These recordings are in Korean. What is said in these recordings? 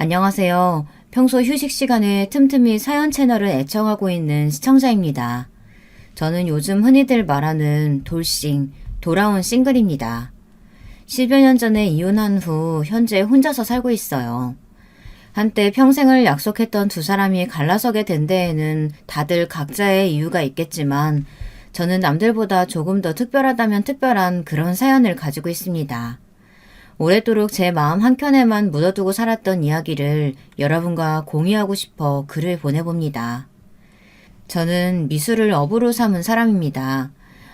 안녕하세요. 평소 휴식 시간에 틈틈이 사연 채널을 애청하고 있는 시청자입니다. 저는 요즘 흔히들 말하는 돌싱, 돌아온 싱글입니다. 10여 년 전에 이혼한 후 현재 혼자서 살고 있어요. 한때 평생을 약속했던 두 사람이 갈라서게 된 데에는 다들 각자의 이유가 있겠지만 저는 남들보다 조금 더 특별하다면 특별한 그런 사연을 가지고 있습니다. 오랫도록 제 마음 한켠에만 묻어두고 살았던 이야기를 여러분과 공유하고 싶어 글을 보내봅니다. 저는 미술을 업으로 삼은 사람입니다.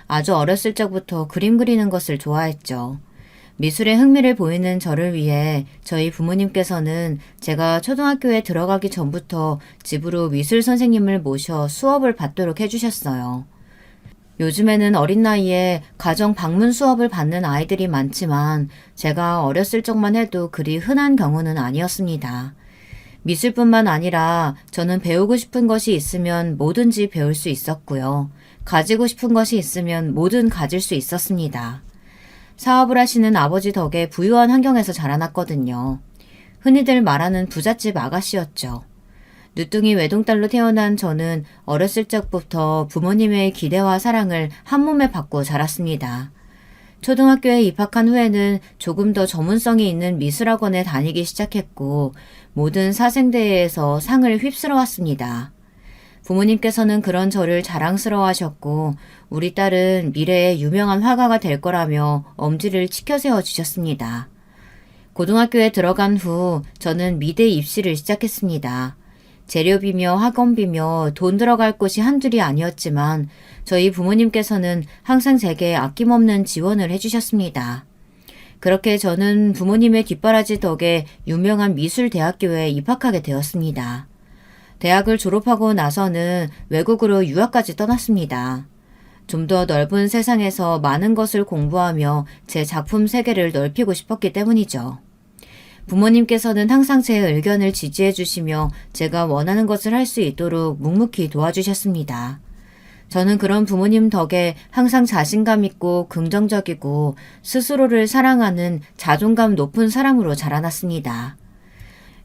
아주 어렸을 적부터 그림 그리는 것을 좋아했죠. 미술에 흥미를 보이는 저를 위해 저희 부모님께서는 제가 초등학교에 들어가기 전부터 집으로 미술 선생님을 모셔 수업을 받도록 해주셨어요. 요즘에는 어린 나이에 가정 방문 수업을 받는 아이들이 많지만 제가 어렸을 적만 해도 그리 흔한 경우는 아니었습니다. 미술뿐만 아니라 저는 배우고 싶은 것이 있으면 뭐든지 배울 수 있었고요. 가지고 싶은 것이 있으면 뭐든 가질 수 있었습니다. 사업을 하시는 아버지 덕에 부유한 환경에서 자라났거든요. 흔히들 말하는 부잣집 아가씨였죠. 늦둥이 외동딸로 태어난 저는 어렸을 적부터 부모님의 기대와 사랑을 한몸에 받고 자랐습니다. 초등학교에 입학한 후에는 조금 더 전문성이 있는 미술학원에 다니기 시작했고 모든 사생대회에서 상을 휩쓸어 왔습니다. 부모님께서는 그런 저를 자랑스러워하셨고 우리 딸은 미래에 유명한 화가가 될 거라며 엄지를 치켜세워 주셨습니다. 고등학교에 들어간 후 저는 미대 입시를 시작했습니다. 재료비며 학원비며 돈 들어갈 곳이 한둘이 아니었지만 저희 부모님께서는 항상 제게 아낌없는 지원을 해주셨습니다. 그렇게 저는 부모님의 뒷바라지 덕에 유명한 미술대학교에 입학하게 되었습니다. 대학을 졸업하고 나서는 외국으로 유학까지 떠났습니다. 좀 더 넓은 세상에서 많은 것을 공부하며 제 작품 세계를 넓히고 싶었기 때문이죠. 부모님께서는 항상 제 의견을 지지해 주시며 제가 원하는 것을 할 수 있도록 묵묵히 도와주셨습니다. 저는 그런 부모님 덕에 항상 자신감 있고 긍정적이고 스스로를 사랑하는 자존감 높은 사람으로 자라났습니다.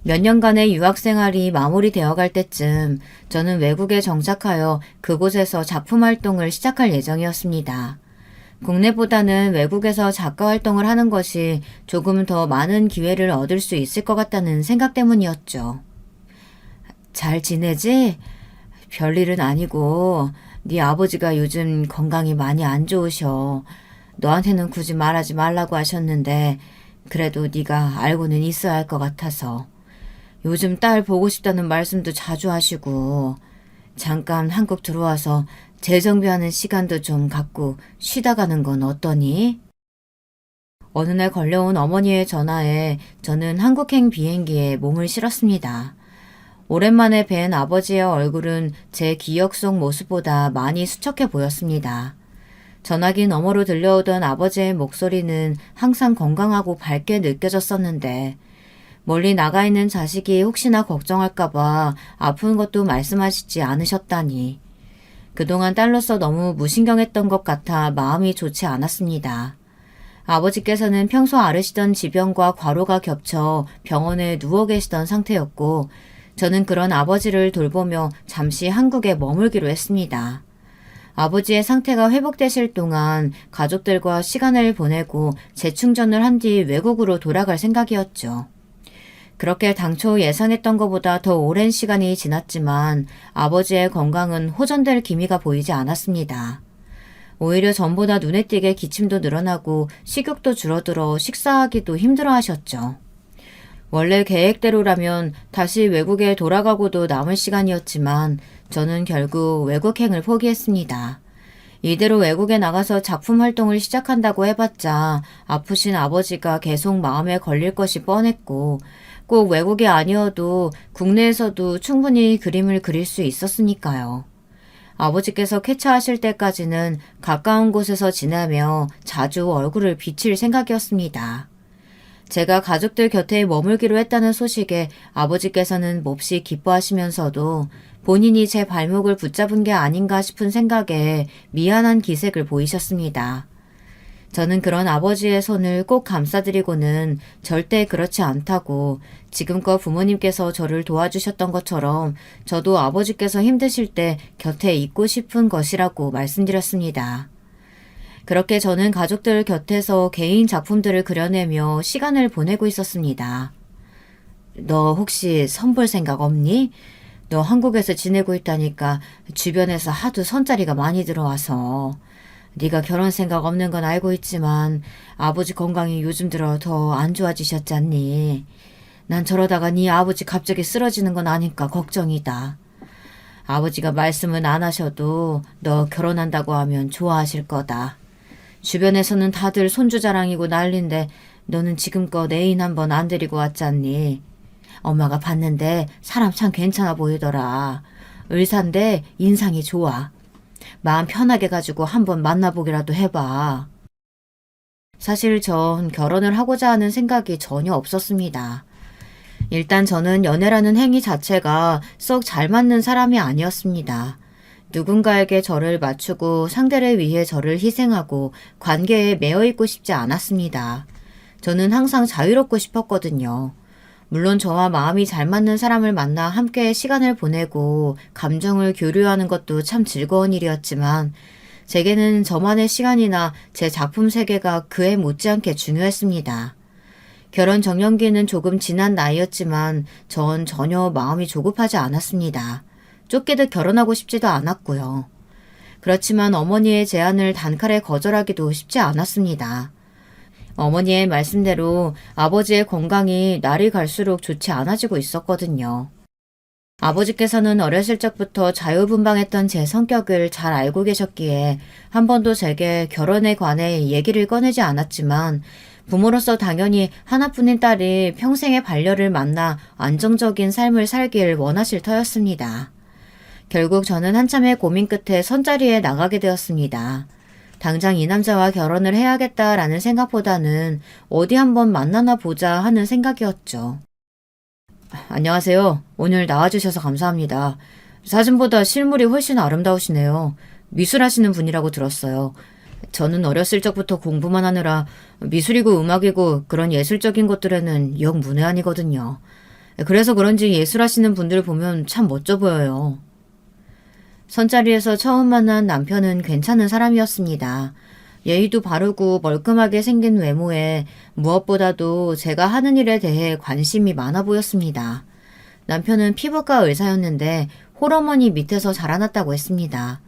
몇 년간의 유학 생활이 마무리되어 갈 때쯤 저는 외국에 정착하여 그곳에서 작품 활동을 시작할 예정이었습니다. 국내보다는 외국에서 작가 활동을 하는 것이 조금 더 많은 기회를 얻을 수 있을 것 같다는 생각 때문이었죠. 잘 지내지? 별일은 아니고 네 아버지가 요즘 건강이 많이 안 좋으셔. 너한테는 굳이 말하지 말라고 하셨는데 그래도 네가 알고는 있어야 할 것 같아서. 요즘 딸 보고 싶다는 말씀도 자주 하시고 잠깐 한국 들어와서 재정비하는 시간도 좀 갖고 쉬다 가는 건 어떠니? 어느 날 걸려온 어머니의 전화에 저는 한국행 비행기에 몸을 실었습니다. 오랜만에 뵌 아버지의 얼굴은 제 기억 속 모습보다 많이 수척해 보였습니다. 전화기 너머로 들려오던 아버지의 목소리는 항상 건강하고 밝게 느껴졌었는데 멀리 나가 있는 자식이 혹시나 걱정할까봐 아픈 것도 말씀하시지 않으셨다니. 그동안 딸로서 너무 무신경했던 것 같아 마음이 좋지 않았습니다. 아버지께서는 평소 앓으시던 지병과 과로가 겹쳐 병원에 누워 계시던 상태였고 저는 그런 아버지를 돌보며 잠시 한국에 머물기로 했습니다. 아버지의 상태가 회복되실 동안 가족들과 시간을 보내고 재충전을 한 뒤 외국으로 돌아갈 생각이었죠. 그렇게 당초 예상했던 것보다 더 오랜 시간이 지났지만 아버지의 건강은 호전될 기미가 보이지 않았습니다. 오히려 전보다 눈에 띄게 기침도 늘어나고 식욕도 줄어들어 식사하기도 힘들어 하셨죠. 원래 계획대로라면 다시 외국에 돌아가고도 남을 시간이었지만 저는 결국 외국행을 포기했습니다. 이대로 외국에 나가서 작품 활동을 시작한다고 해봤자 아프신 아버지가 계속 마음에 걸릴 것이 뻔했고 꼭 외국이 아니어도 국내에서도 충분히 그림을 그릴 수 있었으니까요. 아버지께서 쾌차하실 때까지는 가까운 곳에서 지내며 자주 얼굴을 비칠 생각이었습니다. 제가 가족들 곁에 머물기로 했다는 소식에 아버지께서는 몹시 기뻐하시면서도 본인이 제 발목을 붙잡은 게 아닌가 싶은 생각에 미안한 기색을 보이셨습니다. 저는 그런 아버지의 손을 꼭 감싸드리고는 절대 그렇지 않다고 지금껏 부모님께서 저를 도와주셨던 것처럼 저도 아버지께서 힘드실 때 곁에 있고 싶은 것이라고 말씀드렸습니다. 그렇게 저는 가족들 곁에서 개인 작품들을 그려내며 시간을 보내고 있었습니다. 너 혹시 선 볼 생각 없니? 너 한국에서 지내고 있다니까 주변에서 하도 선자리가 많이 들어와서. 네가 결혼 생각 없는 건 알고 있지만 아버지 건강이 요즘 들어 더 안 좋아지셨잖니. 난 저러다가 네 아버지 갑자기 쓰러지는 건 아니까 걱정이다. 아버지가 말씀은 안 하셔도 너 결혼한다고 하면 좋아하실 거다. 주변에서는 다들 손주 자랑이고 난린데 너는 지금껏 애인 한 번 안 데리고 왔잖니. 엄마가 봤는데 사람 참 괜찮아 보이더라. 의사인데 인상이 좋아. 마음 편하게 가지고 한번 만나보기라도 해봐. 사실 전 결혼을 하고자 하는 생각이 전혀 없었습니다. 일단 저는 연애라는 행위 자체가 썩 잘 맞는 사람이 아니었습니다. 누군가에게 저를 맞추고 상대를 위해 저를 희생하고 관계에 매여 있고 싶지 않았습니다. 저는 항상 자유롭고 싶었거든요. 물론 저와 마음이 잘 맞는 사람을 만나 함께 시간을 보내고 감정을 교류하는 것도 참 즐거운 일이었지만 제게는 저만의 시간이나 제 작품 세계가 그에 못지않게 중요했습니다. 결혼 정년기는 조금 지난 나이였지만 전 전혀 마음이 조급하지 않았습니다. 쫓기듯 결혼하고 싶지도 않았고요. 그렇지만 어머니의 제안을 단칼에 거절하기도 쉽지 않았습니다. 어머니의 말씀대로 아버지의 건강이 날이 갈수록 좋지 않아지고 있었거든요. 아버지께서는 어렸을 적부터 자유분방했던 제 성격을 잘 알고 계셨기에 한 번도 제게 결혼에 관해 얘기를 꺼내지 않았지만 부모로서 당연히 하나뿐인 딸이 평생의 반려를 만나 안정적인 삶을 살길 원하실 터였습니다. 결국 저는 한참의 고민 끝에 선자리에 나가게 되었습니다. 당장 이 남자와 결혼을 해야겠다라는 생각보다는 어디 한번 만나나 보자 하는 생각이었죠. 안녕하세요. 오늘 나와주셔서 감사합니다. 사진보다 실물이 훨씬 아름다우시네요. 미술하시는 분이라고 들었어요. 저는 어렸을 적부터 공부만 하느라 미술이고 음악이고 그런 예술적인 것들에는 영 문외한이거든요. 그래서 그런지 예술하시는 분들 보면 참 멋져 보여요. 선자리에서 처음 만난 남편은 괜찮은 사람이었습니다. 예의도 바르고 멀끔하게 생긴 외모에 무엇보다도 제가 하는 일에 대해 관심이 많아 보였습니다. 남편은 피부과 의사였는데 홀어머니 밑에서 자라났다고 했습니다.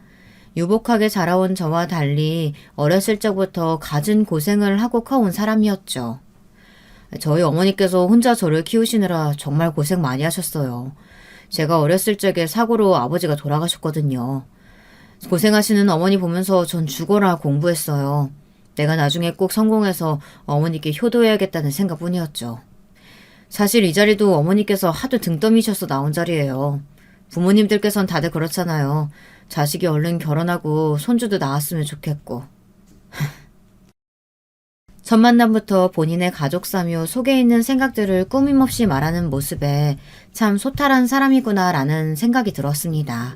유복하게 자라온 저와 달리 어렸을 적부터 갖은 고생을 하고 커온 사람이었죠. 저희 어머니께서 혼자 저를 키우시느라 정말 고생 많이 하셨어요. 제가 어렸을 적에 사고로 아버지가 돌아가셨거든요. 고생하시는 어머니 보면서 전 죽어라 공부했어요. 내가 나중에 꼭 성공해서 어머니께 효도해야겠다는 생각뿐이었죠. 사실 이 자리도 어머니께서 하도 등 떠미셔서 나온 자리예요. 부모님들께선 다들 그렇잖아요. 자식이 얼른 결혼하고 손주도 낳았으면 좋겠고. 첫 만남부터 본인의 가족사며 속에 있는 생각들을 꾸밈없이 말하는 모습에 참 소탈한 사람이구나라는 생각이 들었습니다.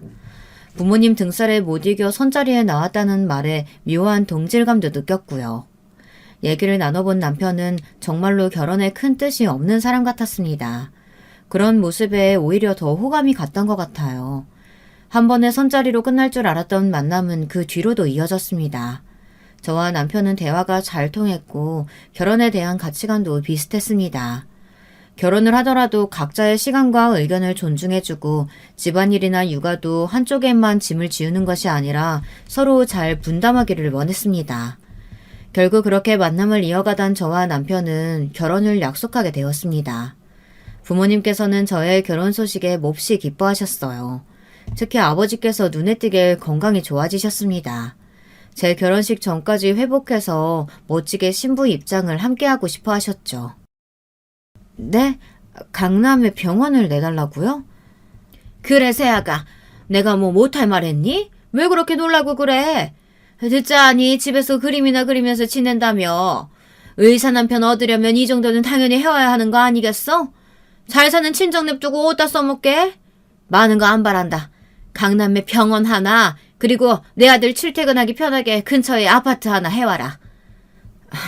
부모님 등살에 못 이겨 선자리에 나왔다는 말에 묘한 동질감도 느꼈고요. 얘기를 나눠본 남편은 정말로 결혼에 큰 뜻이 없는 사람 같았습니다. 그런 모습에 오히려 더 호감이 갔던 것 같아요. 한 번의 선자리로 끝날 줄 알았던 만남은 그 뒤로도 이어졌습니다. 저와 남편은 대화가 잘 통했고 결혼에 대한 가치관도 비슷했습니다. 결혼을 하더라도 각자의 시간과 의견을 존중해주고 집안일이나 육아도 한쪽에만 짐을 지우는 것이 아니라 서로 잘 분담하기를 원했습니다. 결국 그렇게 만남을 이어가던 저와 남편은 결혼을 약속하게 되었습니다. 부모님께서는 저의 결혼 소식에 몹시 기뻐하셨어요. 특히 아버지께서 눈에 띄게 건강이 좋아지셨습니다. 제 결혼식 전까지 회복해서 멋지게 신부 입장을 함께하고 싶어 하셨죠. 네? 강남에 병원을 내달라고요? 그래 새아가 내가 뭐 못할 말 했니? 왜 그렇게 놀라고 그래? 듣자니 집에서 그림이나 그리면서 지낸다며. 의사 남편 얻으려면 이 정도는 당연히 해와야 하는 거 아니겠어? 잘 사는 친정 냅두고 어디다 써먹게? 많은 거 안 바란다. 강남에 병원 하나 그리고 내 아들 출퇴근하기 편하게 근처에 아파트 하나 해와라.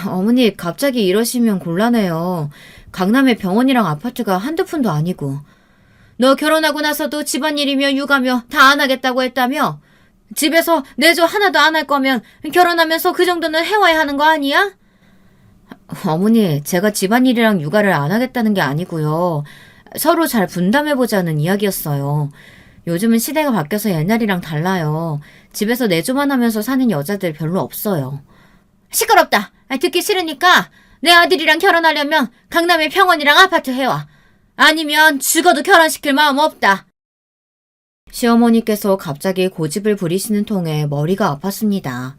어머니 갑자기 이러시면 곤란해요. 강남에 병원이랑 아파트가 한두 푼도 아니고. 너 결혼하고 나서도 집안일이며 육아며 다 안 하겠다고 했다며? 집에서 내조 하나도 안 할 거면 결혼하면서 그 정도는 해와야 하는 거 아니야? 어머니, 제가 집안일이랑 육아를 안 하겠다는 게 아니고요. 서로 잘 분담해보자는 이야기였어요. 요즘은 시대가 바뀌어서 옛날이랑 달라요. 집에서 내조만 하면서 사는 여자들 별로 없어요. 시끄럽다. 듣기 싫으니까 내 아들이랑 결혼하려면 강남의 평원이랑 아파트 해와. 아니면 죽어도 결혼시킬 마음 없다. 시어머니께서 갑자기 고집을 부리시는 통에 머리가 아팠습니다.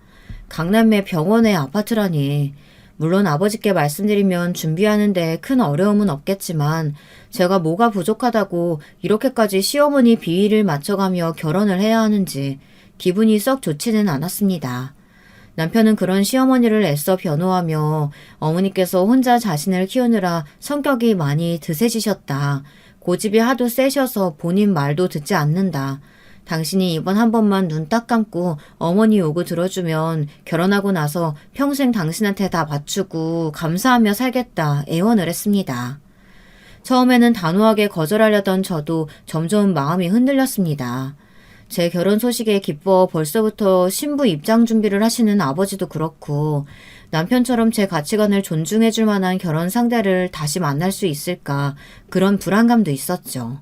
강남의 병원의 아파트라니. 물론 아버지께 말씀드리면 준비하는데 큰 어려움은 없겠지만 제가 뭐가 부족하다고 이렇게까지 시어머니 비위를 맞춰가며 결혼을 해야 하는지 기분이 썩 좋지는 않았습니다. 남편은 그런 시어머니를 애써 변호하며 어머니께서 혼자 자신을 키우느라 성격이 많이 드세지셨다. 고집이 하도 세셔서 본인 말도 듣지 않는다. 당신이 이번 한 번만 눈 딱 감고 어머니 요구 들어주면 결혼하고 나서 평생 당신한테 다 바치고 감사하며 살겠다 애원을 했습니다. 처음에는 단호하게 거절하려던 저도 점점 마음이 흔들렸습니다. 제 결혼 소식에 기뻐 벌써부터 신부 입장 준비를 하시는 아버지도 그렇고 남편처럼 제 가치관을 존중해줄 만한 결혼 상대를 다시 만날 수 있을까 그런 불안감도 있었죠.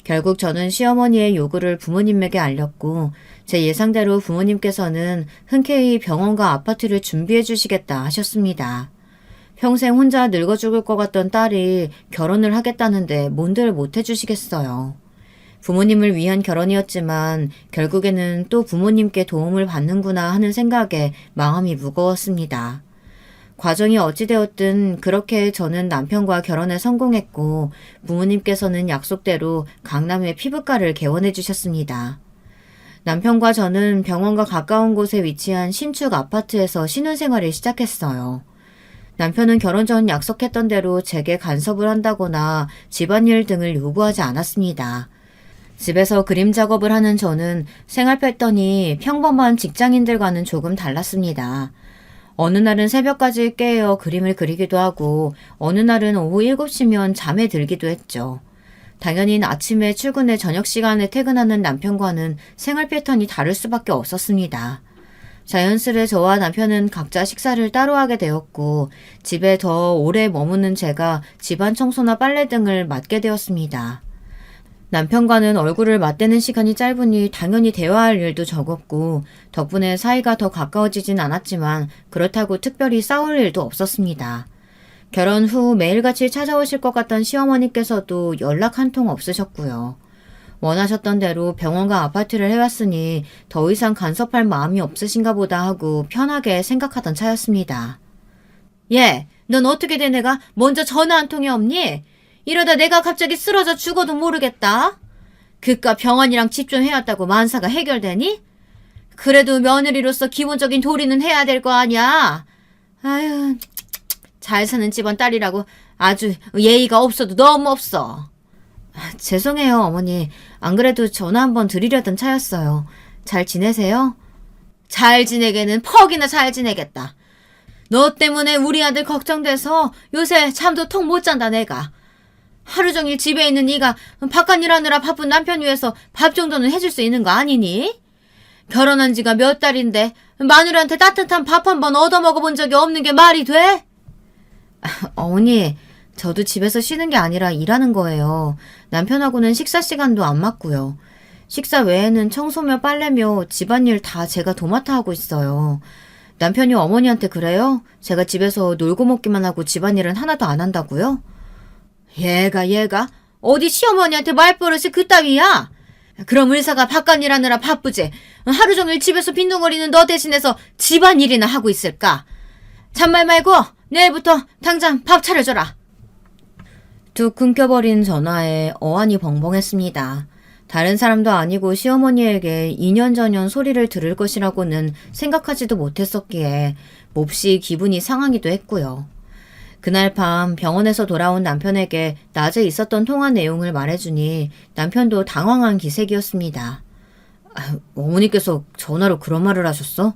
결국 저는 시어머니의 요구를 부모님에게 알렸고 제 예상대로 부모님께서는 흔쾌히 병원과 아파트를 준비해 주시겠다 하셨습니다. 평생 혼자 늙어 죽을 것 같던 딸이 결혼을 하겠다는데 뭔들 못 해주시겠어요. 부모님을 위한 결혼이었지만 결국에는 또 부모님께 도움을 받는구나 하는 생각에 마음이 무거웠습니다. 과정이 어찌되었든 그렇게 저는 남편과 결혼에 성공했고 부모님께서는 약속대로 강남의 피부과를 개원해 주셨습니다. 남편과 저는 병원과 가까운 곳에 위치한 신축 아파트에서 신혼생활을 시작했어요. 남편은 결혼 전 약속했던 대로 제게 간섭을 한다거나 집안일 등을 요구하지 않았습니다. 집에서 그림 작업을 하는 저는 생활 패턴이 평범한 직장인들과는 조금 달랐습니다. 어느 날은 새벽까지 깨어 그림을 그리기도 하고 어느 날은 오후 7시면 잠에 들기도 했죠. 당연히 아침에 출근해 저녁 시간에 퇴근하는 남편과는 생활 패턴이 다를 수밖에 없었습니다. 자연스레 저와 남편은 각자 식사를 따로 하게 되었고 집에 더 오래 머무는 제가 집안 청소나 빨래 등을 맡게 되었습니다. 남편과는 얼굴을 맞대는 시간이 짧으니 당연히 대화할 일도 적었고 덕분에 사이가 더 가까워지진 않았지만 그렇다고 특별히 싸울 일도 없었습니다. 결혼 후 매일같이 찾아오실 것 같던 시어머니께서도 연락 한 통 없으셨고요. 원하셨던 대로 병원과 아파트를 해왔으니 더 이상 간섭할 마음이 없으신가 보다 하고 편하게 생각하던 차였습니다. 예, 넌 어떻게 된 애가 먼저 전화 한 통이 없니? 이러다 내가 갑자기 쓰러져 죽어도 모르겠다. 그깟 병원이랑 집 좀 해왔다고 만사가 해결되니? 그래도 며느리로서 기본적인 도리는 해야 될 거 아니야. 아유, 잘 사는 집안 딸이라고 아주 예의가 없어도 너무 없어. 죄송해요, 어머니. 안 그래도 전화 한번 드리려던 차였어요. 잘 지내세요? 잘 지내게는 퍽이나 잘 지내겠다. 너 때문에 우리 아들 걱정돼서 요새 잠도 통 못 잔다 내가. 하루 종일 집에 있는 네가 바깥 일하느라 바쁜 남편 위해서 밥 정도는 해줄 수 있는 거 아니니? 결혼한 지가 몇 달인데 마누라한테 따뜻한 밥 한 번 얻어먹어본 적이 없는 게 말이 돼? 어머니, 저도 집에서 쉬는 게 아니라 일하는 거예요. 남편하고는 식사 시간도 안 맞고요. 식사 외에는 청소며 빨래며 집안일 다 제가 도맡아 하고 있어요. 남편이 어머니한테 그래요? 제가 집에서 놀고 먹기만 하고 집안일은 하나도 안 한다고요? 얘가 어디 시어머니한테 말버릇이 그따위야? 그럼 의사가 바깥 일하느라 바쁘지 하루 종일 집에서 빈둥거리는 너 대신해서 집안일이나 하고 있을까? 잔말 말고 내일부터 당장 밥 차려줘라. 뚝 끊겨버린 전화에 어안이 벙벙했습니다. 다른 사람도 아니고 시어머니에게 2년 전년 소리를 들을 것이라고는 생각하지도 못했었기에 몹시 기분이 상하기도 했고요. 그날 밤 병원에서 돌아온 남편에게 낮에 있었던 통화 내용을 말해주니 남편도 당황한 기색이었습니다. 어머니께서 전화로 그런 말을 하셨어?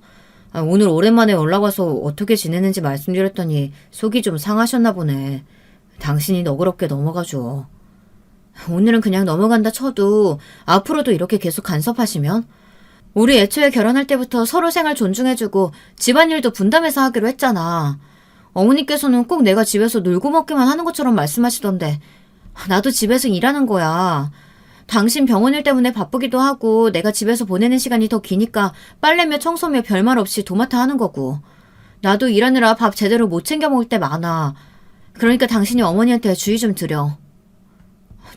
오늘 오랜만에 연락 와서 어떻게 지내는지 말씀드렸더니 속이 좀 상하셨나 보네. 당신이 너그럽게 넘어가줘. 오늘은 그냥 넘어간다 쳐도 앞으로도 이렇게 계속 간섭하시면? 우리 애초에 결혼할 때부터 서로 생활 존중해주고 집안일도 분담해서 하기로 했잖아. 어머니께서는 꼭 내가 집에서 놀고 먹기만 하는 것처럼 말씀하시던데 나도 집에서 일하는 거야. 당신 병원일 때문에 바쁘기도 하고 내가 집에서 보내는 시간이 더 기니까 빨래며 청소며 별말 없이 도맡아 하는 거고. 나도 일하느라 밥 제대로 못 챙겨 먹을 때 많아. 그러니까 당신이 어머니한테 주의 좀 드려.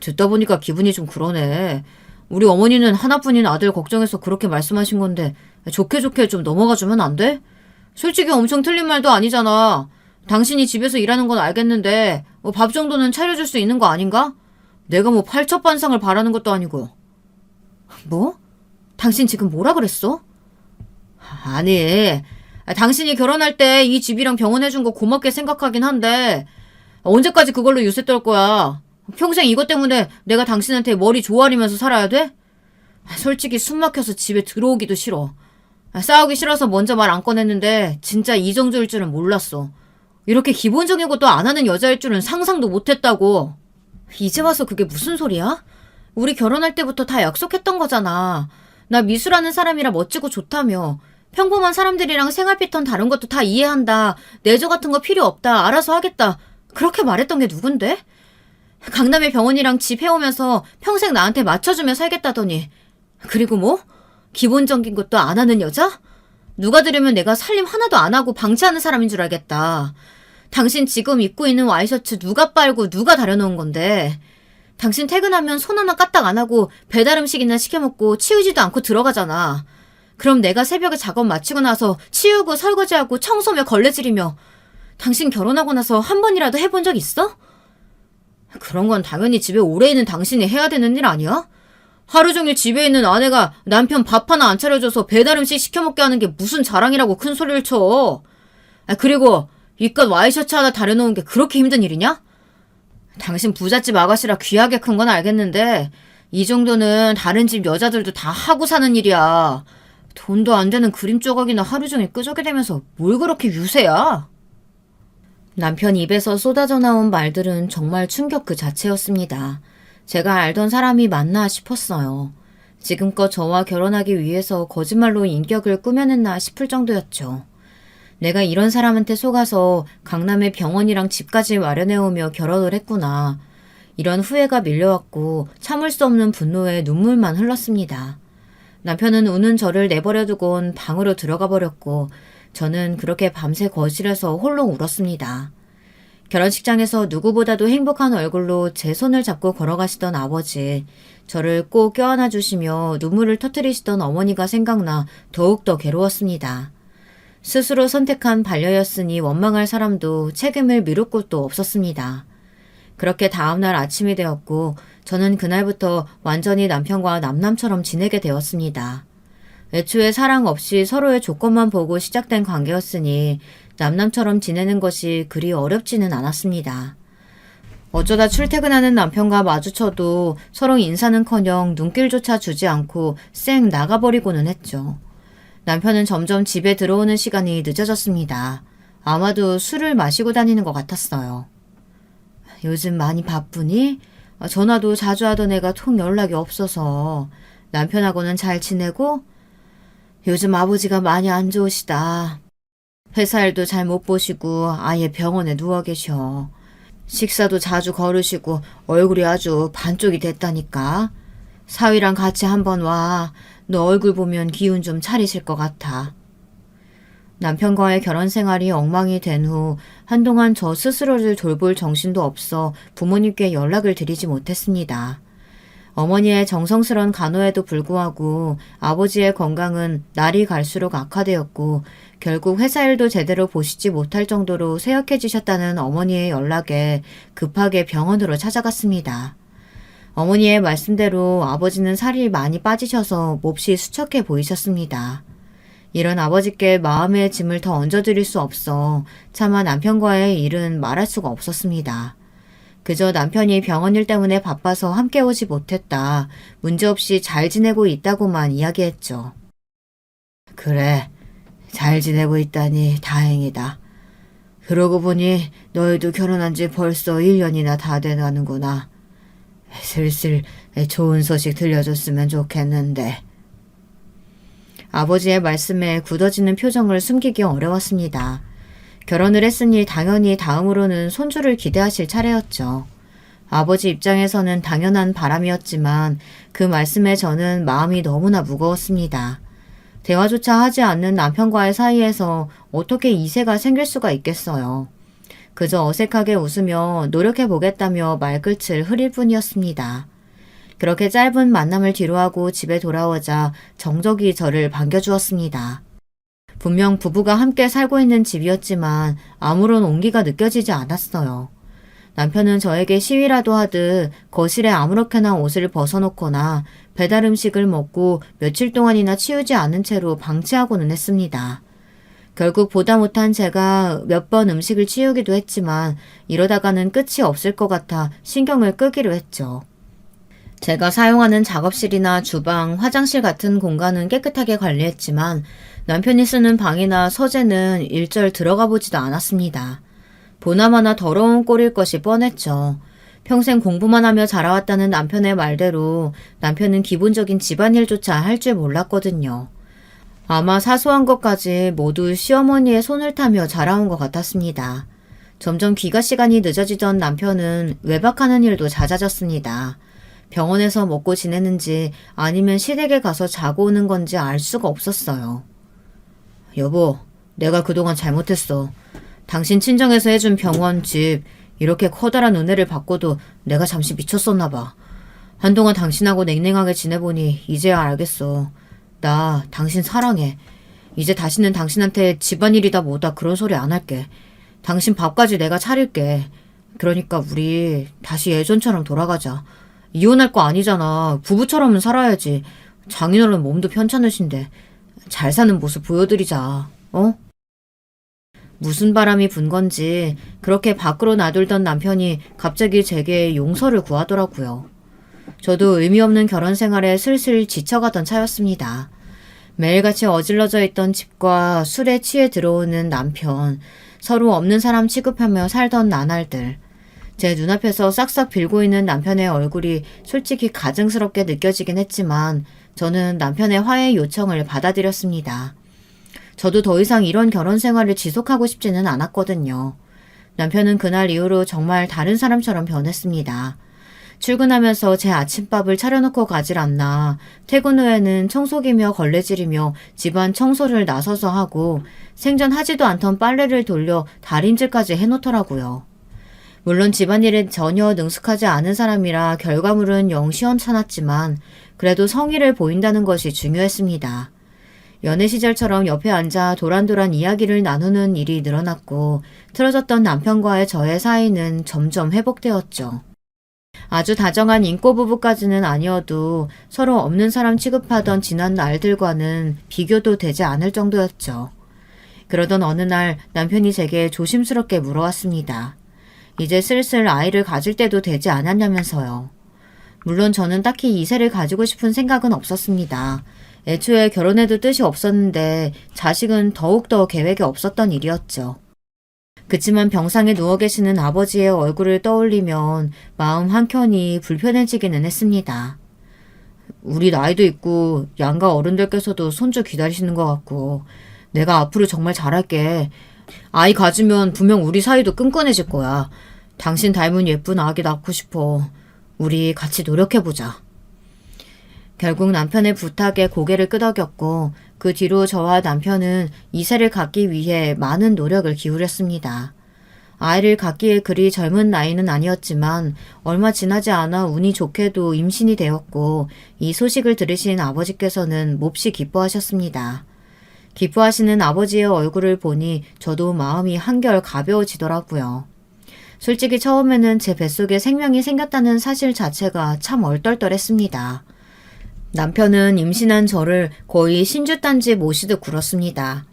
듣다 보니까 기분이 좀 그러네. 우리 어머니는 하나뿐인 아들 걱정해서 그렇게 말씀하신 건데 좋게 좋게 좀 넘어가주면 안 돼? 솔직히 엄청 틀린 말도 아니잖아. 당신이 집에서 일하는 건 알겠는데 밥 정도는 차려줄 수 있는 거 아닌가? 내가 뭐 팔첩반상을 바라는 것도 아니고. 뭐? 당신 지금 뭐라 그랬어? 아니, 당신이 결혼할 때 이 집이랑 병원 해준 거 고맙게 생각하긴 한데 언제까지 그걸로 유세 떨 거야? 평생 이것 때문에 내가 당신한테 머리 조아리면서 살아야 돼? 솔직히 숨 막혀서 집에 들어오기도 싫어. 싸우기 싫어서 먼저 말 안 꺼냈는데 진짜 이 정도일 줄은 몰랐어. 이렇게 기본적인 것도 안 하는 여자일 줄은 상상도 못했다고. 이제 와서 그게 무슨 소리야? 우리 결혼할 때부터 다 약속했던 거잖아. 나 미수라는 사람이라 멋지고 좋다며. 평범한 사람들이랑 생활 패턴 다른 것도 다 이해한다. 내조 같은 거 필요 없다. 알아서 하겠다. 그렇게 말했던 게 누군데? 강남의 병원이랑 집 해오면서 평생 나한테 맞춰주며 살겠다더니. 그리고 뭐? 기본적인 것도 안 하는 여자? 누가 들으면 내가 살림 하나도 안 하고 방치하는 사람인 줄 알겠다. 당신 지금 입고 있는 와이셔츠 누가 빨고 누가 다려놓은 건데. 당신 퇴근하면 손 하나 까딱 안 하고 배달 음식이나 시켜먹고 치우지도 않고 들어가잖아. 그럼 내가 새벽에 작업 마치고 나서 치우고 설거지하고 청소며 걸레질이며. 당신 결혼하고 나서 한 번이라도 해본 적 있어? 그런 건 당연히 집에 오래 있는 당신이 해야 되는 일 아니야? 하루 종일 집에 있는 아내가 남편 밥 하나 안 차려줘서 배달 음식 시켜먹게 하는 게 무슨 자랑이라고 큰 소리를 쳐. 그리고 이깟 와이셔츠 하나 다려놓은 게 그렇게 힘든 일이냐? 당신 부잣집 아가씨라 귀하게 큰 건 알겠는데 이 정도는 다른 집 여자들도 다 하고 사는 일이야. 돈도 안 되는 그림 조각이나 하루 종일 끄적여 대면서 뭘 그렇게 유세야? 남편 입에서 쏟아져 나온 말들은 정말 충격 그 자체였습니다. 제가 알던 사람이 맞나 싶었어요. 지금껏 저와 결혼하기 위해서 거짓말로 인격을 꾸며냈나 싶을 정도였죠. 내가 이런 사람한테 속아서 강남에 병원이랑 집까지 마련해오며 결혼을 했구나. 이런 후회가 밀려왔고 참을 수 없는 분노에 눈물만 흘렀습니다. 남편은 우는 저를 내버려두곤 방으로 들어가 버렸고 저는 그렇게 밤새 거실에서 홀로 울었습니다. 결혼식장에서 누구보다도 행복한 얼굴로 제 손을 잡고 걸어가시던 아버지, 저를 꼭 껴안아 주시며 눈물을 터뜨리시던 어머니가 생각나 더욱더 괴로웠습니다. 스스로 선택한 반려였으니 원망할 사람도 책임을 미룰 곳도 없었습니다. 그렇게 다음날 아침이 되었고 저는 그날부터 완전히 남편과 남남처럼 지내게 되었습니다. 애초에 사랑 없이 서로의 조건만 보고 시작된 관계였으니 남남처럼 지내는 것이 그리 어렵지는 않았습니다. 어쩌다 출퇴근하는 남편과 마주쳐도 서로 인사는커녕 눈길조차 주지 않고 쌩 나가버리고는 했죠. 남편은 점점 집에 들어오는 시간이 늦어졌습니다. 아마도 술을 마시고 다니는 것 같았어요. 요즘 많이 바쁘니? 전화도 자주 하던 애가 통 연락이 없어서. 남편하고는 잘 지내고? 요즘 아버지가 많이 안 좋으시다. 회사 일도 잘 못 보시고 아예 병원에 누워 계셔. 식사도 자주 거르시고 얼굴이 아주 반쪽이 됐다니까. 사위랑 같이 한번 와. 너 얼굴 보면 기운 좀 차리실 것 같아. 남편과의 결혼 생활이 엉망이 된 후 한동안 저 스스로를 돌볼 정신도 없어 부모님께 연락을 드리지 못했습니다. 어머니의 정성스런 간호에도 불구하고 아버지의 건강은 날이 갈수록 악화되었고 결국 회사 일도 제대로 보시지 못할 정도로 쇠약해지셨다는 어머니의 연락에 급하게 병원으로 찾아갔습니다. 어머니의 말씀대로 아버지는 살이 많이 빠지셔서 몹시 수척해 보이셨습니다. 이런 아버지께 마음의 짐을 더 얹어드릴 수 없어 차마 남편과의 일은 말할 수가 없었습니다. 그저 남편이 병원 일 때문에 바빠서 함께 오지 못했다. 문제없이 잘 지내고 있다고만 이야기했죠. 그래, 잘 지내고 있다니 다행이다. 그러고 보니 너희도 결혼한 지 벌써 1년이나 다 돼가는구나. 슬슬 좋은 소식 들려줬으면 좋겠는데. 아버지의 말씀에 굳어지는 표정을 숨기기 어려웠습니다. 결혼을 했으니 당연히 다음으로는 손주를 기대하실 차례였죠. 아버지 입장에서는 당연한 바람이었지만 그 말씀에 저는 마음이 너무나 무거웠습니다. 대화조차 하지 않는 남편과의 사이에서 어떻게 이세가 생길 수가 있겠어요. 그저 어색하게 웃으며 노력해보겠다며 말끝을 흐릴 뿐이었습니다. 그렇게 짧은 만남을 뒤로하고 집에 돌아오자 정적이 저를 반겨주었습니다. 분명 부부가 함께 살고 있는 집이었지만 아무런 온기가 느껴지지 않았어요. 남편은 저에게 시위라도 하듯 거실에 아무렇게나 옷을 벗어놓거나 배달 음식을 먹고 며칠 동안이나 치우지 않은 채로 방치하고는 했습니다. 결국 보다 못한 제가 몇 번 음식을 치우기도 했지만 이러다가는 끝이 없을 것 같아 신경을 끄기로 했죠. 제가 사용하는 작업실이나 주방, 화장실 같은 공간은 깨끗하게 관리했지만 남편이 쓰는 방이나 서재는 일절 들어가 보지도 않았습니다. 보나마나 더러운 꼴일 것이 뻔했죠. 평생 공부만 하며 자라왔다는 남편의 말대로 남편은 기본적인 집안일조차 할 줄 몰랐거든요. 아마 사소한 것까지 모두 시어머니의 손을 타며 자라온 것 같았습니다. 점점 귀가 시간이 늦어지던 남편은 외박하는 일도 잦아졌습니다. 병원에서 먹고 지내는지 아니면 시댁에 가서 자고 오는 건지 알 수가 없었어요. 여보, 내가 그동안 잘못했어. 당신 친정에서 해준 병원, 집, 이렇게 커다란 은혜를 받고도 내가 잠시 미쳤었나 봐. 한동안 당신하고 냉랭하게 지내보니 이제야 알겠어. 나 당신 사랑해. 이제 다시는 당신한테 집안일이다 뭐다 그런 소리 안 할게. 당신 밥까지 내가 차릴게. 그러니까 우리 다시 예전처럼 돌아가자. 이혼할 거 아니잖아. 부부처럼은 살아야지. 장인어른 몸도 편찮으신데 잘 사는 모습 보여드리자. 어? 무슨 바람이 분 건지 그렇게 밖으로 놔둘던 남편이 갑자기 제게 용서를 구하더라고요. 저도 의미 없는 결혼 생활에 슬슬 지쳐가던 차였습니다. 매일같이 어질러져 있던 집과 술에 취해 들어오는 남편, 서로 없는 사람 취급하며 살던 나날들. 제 눈앞에서 싹싹 빌고 있는 남편의 얼굴이 솔직히 가증스럽게 느껴지긴 했지만 저는 남편의 화해 요청을 받아들였습니다. 저도 더 이상 이런 결혼 생활을 지속하고 싶지는 않았거든요. 남편은 그날 이후로 정말 다른 사람처럼 변했습니다. 출근하면서 제 아침밥을 차려놓고 가질 않나 퇴근 후에는 청소기며 걸레질이며 집안 청소를 나서서 하고 생전 하지도 않던 빨래를 돌려 다림질까지 해놓더라고요. 물론 집안일에 전혀 능숙하지 않은 사람이라 결과물은 영 시원찮았지만 그래도 성의를 보인다는 것이 중요했습니다. 연애 시절처럼 옆에 앉아 도란도란 이야기를 나누는 일이 늘어났고 틀어졌던 남편과의 저의 사이는 점점 회복되었죠. 아주 다정한 인꼬 부부까지는 아니어도 서로 없는 사람 취급하던 지난 날들과는 비교도 되지 않을 정도였죠. 그러던 어느 날 남편이 제게 조심스럽게 물어왔습니다. 이제 슬슬 아이를 가질 때도 되지 않았냐면서요. 물론 저는 딱히 이세를 가지고 싶은 생각은 없었습니다. 애초에 결혼해도 뜻이 없었는데 자식은 더욱더 계획에 없었던 일이었죠. 그치만 병상에 누워 계시는 아버지의 얼굴을 떠올리면 마음 한켠이 불편해지기는 했습니다. 우리 나이도 있고 양가 어른들께서도 손주 기다리시는 것 같고 내가 앞으로 정말 잘할게. 아이 가지면 분명 우리 사이도 끈끈해질 거야. 당신 닮은 예쁜 아기 낳고 싶어. 우리 같이 노력해보자. 결국 남편의 부탁에 고개를 끄덕였고 그 뒤로 저와 남편은 이세를 갖기 위해 많은 노력을 기울였습니다. 아이를 갖기에 그리 젊은 나이는 아니었지만 얼마 지나지 않아 운이 좋게도 임신이 되었고 이 소식을 들으신 아버지께서는 몹시 기뻐하셨습니다. 기뻐하시는 아버지의 얼굴을 보니 저도 마음이 한결 가벼워지더라고요. 솔직히 처음에는 제 뱃속에 생명이 생겼다는 사실 자체가 참 얼떨떨했습니다. 남편은 임신한 저를 거의 신주단지 모시듯 굴었습니다.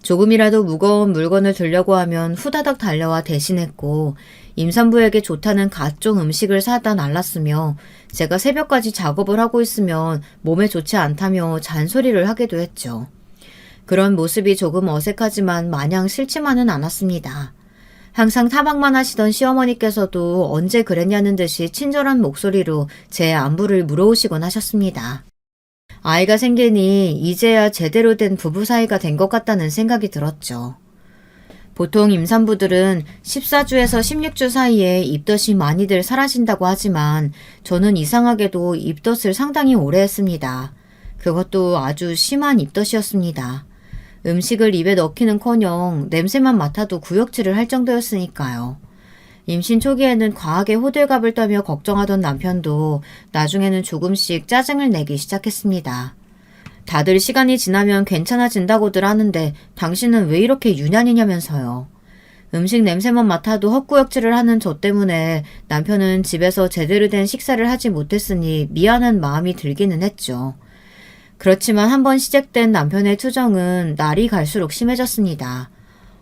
조금이라도 무거운 물건을 들려고 하면 후다닥 달려와 대신했고 임산부에게 좋다는 각종 음식을 사다 날랐으며 제가 새벽까지 작업을 하고 있으면 몸에 좋지 않다며 잔소리를 하기도 했죠. 그런 모습이 조금 어색하지만 마냥 싫지만은 않았습니다. 항상 타박만 하시던 시어머니께서도 언제 그랬냐는 듯이 친절한 목소리로 제 안부를 물어오시곤 하셨습니다. 아이가 생기니 이제야 제대로 된 부부 사이가 된 것 같다는 생각이 들었죠. 보통 임산부들은 14주에서 16주 사이에 입덧이 많이들 사라진다고 하지만 저는 이상하게도 입덧을 상당히 오래 했습니다. 그것도 아주 심한 입덧이었습니다. 음식을 입에 넣기는커녕 냄새만 맡아도 구역질을 할 정도였으니까요. 임신 초기에는 과하게 호들갑을 떨며 걱정하던 남편도 나중에는 조금씩 짜증을 내기 시작했습니다. 다들 시간이 지나면 괜찮아진다고들 하는데 당신은 왜 이렇게 유난이냐면서요. 음식 냄새만 맡아도 헛구역질을 하는 저 때문에 남편은 집에서 제대로 된 식사를 하지 못했으니 미안한 마음이 들기는 했죠. 그렇지만 한번 시작된 남편의 투정은 날이 갈수록 심해졌습니다.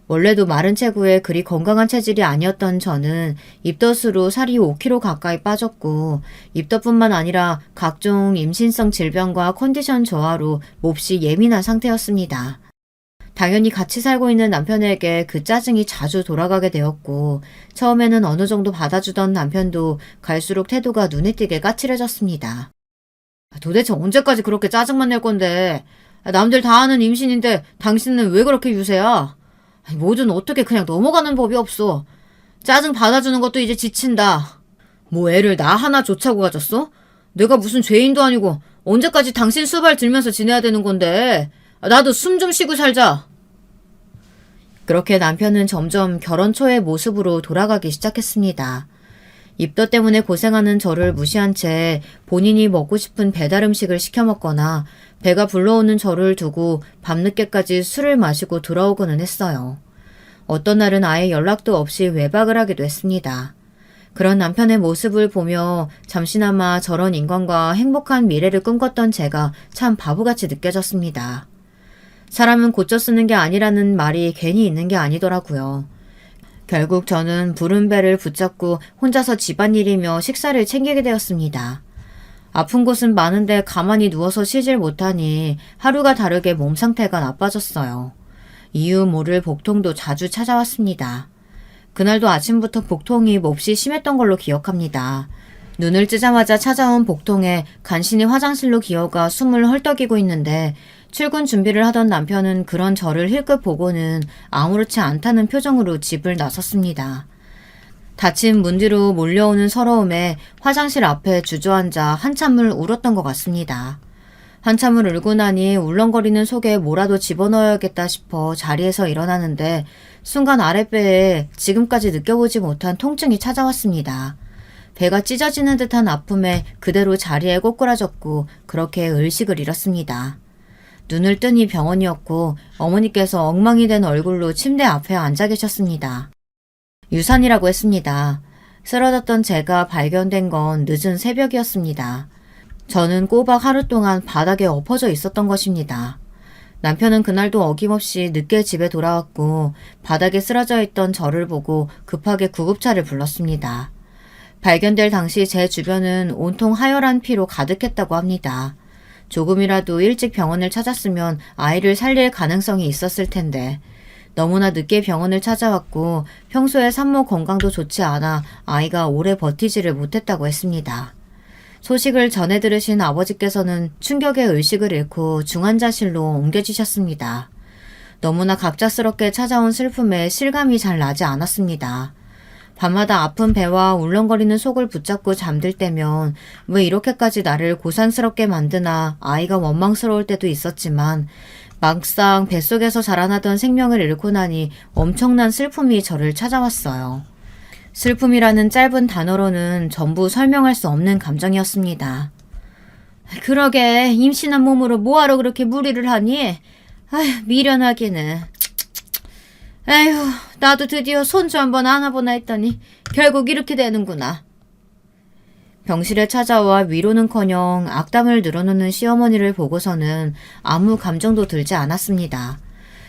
원래도 마른 체구에 그리 건강한 체질이 아니었던 저는 입덧으로 살이 5kg 가까이 빠졌고 입덧뿐만 아니라 각종 임신성 질병과 컨디션 저하로 몹시 예민한 상태였습니다. 당연히 같이 살고 있는 남편에게 그 짜증이 자주 돌아가게 되었고 처음에는 어느 정도 받아주던 남편도 갈수록 태도가 눈에 띄게 까칠해졌습니다. 도대체 언제까지 그렇게 짜증만 낼 건데? 남들 다 아는 임신인데 당신은 왜 그렇게 유세야? 뭐든 어떻게 그냥 넘어가는 법이 없어. 짜증 받아주는 것도 이제 지친다. 뭐 애를 나 하나 좋자고 가졌어? 내가 무슨 죄인도 아니고 언제까지 당신 수발 들면서 지내야 되는 건데. 나도 숨 좀 쉬고 살자. 그렇게 남편은 점점 결혼 초의 모습으로 돌아가기 시작했습니다. 입덧 때문에 고생하는 저를 무시한 채 본인이 먹고 싶은 배달 음식을 시켜 먹거나 배가 불러오는 저를 두고 밤늦게까지 술을 마시고 돌아오고는 했어요. 어떤 날은 아예 연락도 없이 외박을 하기도 했습니다. 그런 남편의 모습을 보며 잠시나마 저런 인간과 행복한 미래를 꿈꿨던 제가 참 바보같이 느껴졌습니다. 사람은 고쳐 쓰는 게 아니라는 말이 괜히 있는 게 아니더라고요. 결국 저는 부른 배를 붙잡고 혼자서 집안일이며 식사를 챙기게 되었습니다. 아픈 곳은 많은데 가만히 누워서 쉬질 못하니 하루가 다르게 몸 상태가 나빠졌어요. 이유 모를 복통도 자주 찾아왔습니다. 그날도 아침부터 복통이 몹시 심했던 걸로 기억합니다. 눈을 뜨자마자 찾아온 복통에 간신히 화장실로 기어가 숨을 헐떡이고 있는데 출근 준비를 하던 남편은 그런 저를 힐끗 보고는 아무렇지 않다는 표정으로 집을 나섰습니다. 닫힌 문 뒤로 몰려오는 서러움에 화장실 앞에 주저앉아 한참을 울었던 것 같습니다. 한참을 울고 나니 울렁거리는 속에 뭐라도 집어넣어야겠다 싶어 자리에서 일어나는데 순간 아랫배에 지금까지 느껴보지 못한 통증이 찾아왔습니다. 배가 찢어지는 듯한 아픔에 그대로 자리에 꼬꾸라졌고 그렇게 의식을 잃었습니다. 눈을 뜨니 병원이었고 어머니께서 엉망이 된 얼굴로 침대 앞에 앉아 계셨습니다. 유산이라고 했습니다. 쓰러졌던 제가 발견된 건 늦은 새벽이었습니다. 저는 꼬박 하루 동안 바닥에 엎어져 있었던 것입니다. 남편은 그날도 어김없이 늦게 집에 돌아왔고 바닥에 쓰러져 있던 저를 보고 급하게 구급차를 불렀습니다. 발견될 당시 제 주변은 온통 하열한 피로 가득했다고 합니다. 조금이라도 일찍 병원을 찾았으면 아이를 살릴 가능성이 있었을 텐데 너무나 늦게 병원을 찾아왔고 평소에 산모 건강도 좋지 않아 아이가 오래 버티지를 못했다고 했습니다. 소식을 전해 들으신 아버지께서는 충격의 의식을 잃고 중환자실로 옮겨지셨습니다. 너무나 갑작스럽게 찾아온 슬픔에 실감이 잘 나지 않았습니다. 밤마다 아픈 배와 울렁거리는 속을 붙잡고 잠들 때면 왜 이렇게까지 나를 고산스럽게 만드나 아이가 원망스러울 때도 있었지만 막상 뱃속에서 자라나던 생명을 잃고 나니 엄청난 슬픔이 저를 찾아왔어요. 슬픔이라는 짧은 단어로는 전부 설명할 수 없는 감정이었습니다. 그러게 임신한 몸으로 뭐하러 그렇게 무리를 하니? 아휴 미련하기는. 에휴 나도 드디어 손주 한번 안아보나 했더니 결국 이렇게 되는구나. 병실에 찾아와 위로는커녕 악담을 늘어놓는 시어머니를 보고서는 아무 감정도 들지 않았습니다.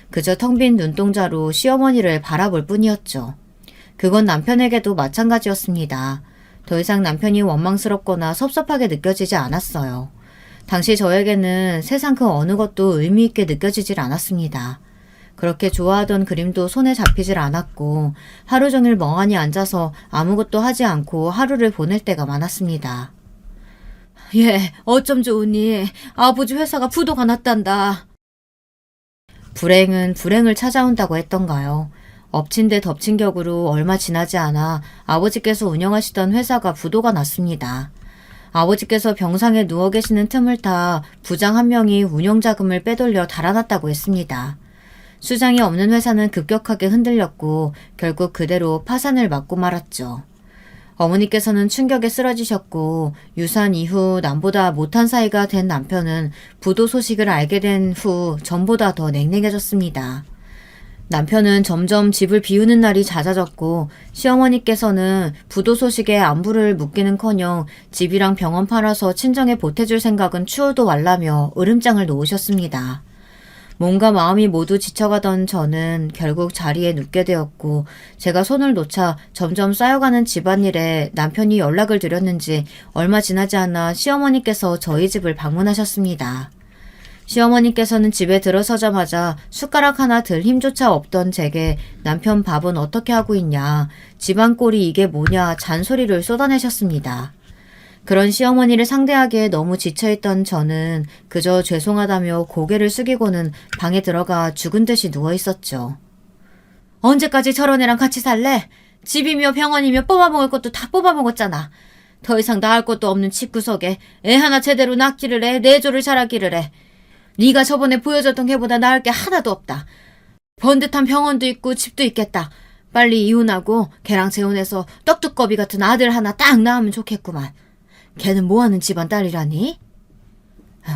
그저 텅 빈 눈동자로 시어머니를 바라볼 뿐이었죠. 그건 남편에게도 마찬가지였습니다. 더 이상 남편이 원망스럽거나 섭섭하게 느껴지지 않았어요. 당시 저에게는 세상 그 어느 것도 의미 있게 느껴지질 않았습니다. 그렇게 좋아하던 그림도 손에 잡히질 않았고 하루 종일 멍하니 앉아서 아무것도 하지 않고 하루를 보낼 때가 많았습니다. 예, 어쩜 좋으니 아버지 회사가 부도가 났단다. 불행은 불행을 찾아온다고 했던가요. 엎친 데 덮친 격으로 얼마 지나지 않아 아버지께서 운영하시던 회사가 부도가 났습니다. 아버지께서 병상에 누워 계시는 틈을 타 부장 한 명이 운영자금을 빼돌려 달아났다고 했습니다. 수장이 없는 회사는 급격하게 흔들렸고 결국 그대로 파산을 맞고 말았죠. 어머니께서는 충격에 쓰러지셨고 유산 이후 남보다 못한 사이가 된 남편은 부도 소식을 알게 된 후 전보다 더 냉랭해졌습니다. 남편은 점점 집을 비우는 날이 잦아졌고 시어머니께서는 부도 소식에 안부를 묻기는커녕 집이랑 병원 팔아서 친정에 보태줄 생각은 추워도 말라며 으름장을 놓으셨습니다. 몸과 마음이 모두 지쳐가던 저는 결국 자리에 눕게 되었고 제가 손을 놓자 점점 쌓여가는 집안일에 남편이 연락을 드렸는지 얼마 지나지 않아 시어머니께서 저희 집을 방문하셨습니다. 시어머니께서는 집에 들어서자마자 숟가락 하나 들 힘조차 없던 제게 남편 밥은 어떻게 하고 있냐, 집안 꼴이 이게 뭐냐 잔소리를 쏟아내셨습니다. 그런 시어머니를 상대하기에 너무 지쳐있던 저는 그저 죄송하다며 고개를 숙이고는 방에 들어가 죽은 듯이 누워있었죠. 언제까지 저런 애랑 같이 살래? 집이며 병원이며 뽑아먹을 것도 다 뽑아먹었잖아. 더 이상 나을 것도 없는 집구석에 애 하나 제대로 낳기를 해, 내조를 잘하기를 해. 네가 저번에 보여줬던 걔보다 나을 게 하나도 없다. 번듯한 병원도 있고 집도 있겠다. 빨리 이혼하고 걔랑 재혼해서 떡두꺼비 같은 아들 하나 딱 낳으면 좋겠구만. 걔는 뭐하는 집안 딸이라니?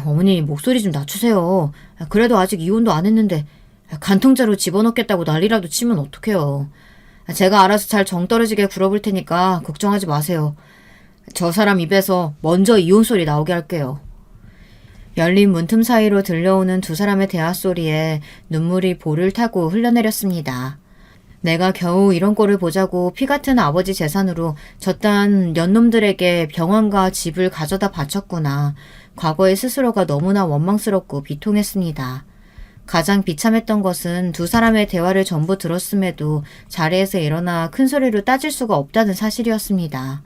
어머니 목소리 좀 낮추세요. 그래도 아직 이혼도 안 했는데 간통죄로 집어넣겠다고 난리라도 치면 어떡해요. 제가 알아서 잘 정떨어지게 굴어볼 테니까 걱정하지 마세요. 저 사람 입에서 먼저 이혼 소리 나오게 할게요. 열린 문틈 사이로 들려오는 두 사람의 대화 소리에 눈물이 볼을 타고 흘러내렸습니다. 내가 겨우 이런 꼴을 보자고 피 같은 아버지 재산으로 저딴 연놈들에게 병원과 집을 가져다 바쳤구나. 과거의 스스로가 너무나 원망스럽고 비통했습니다. 가장 비참했던 것은 두 사람의 대화를 전부 들었음에도 자리에서 일어나 큰 소리로 따질 수가 없다는 사실이었습니다.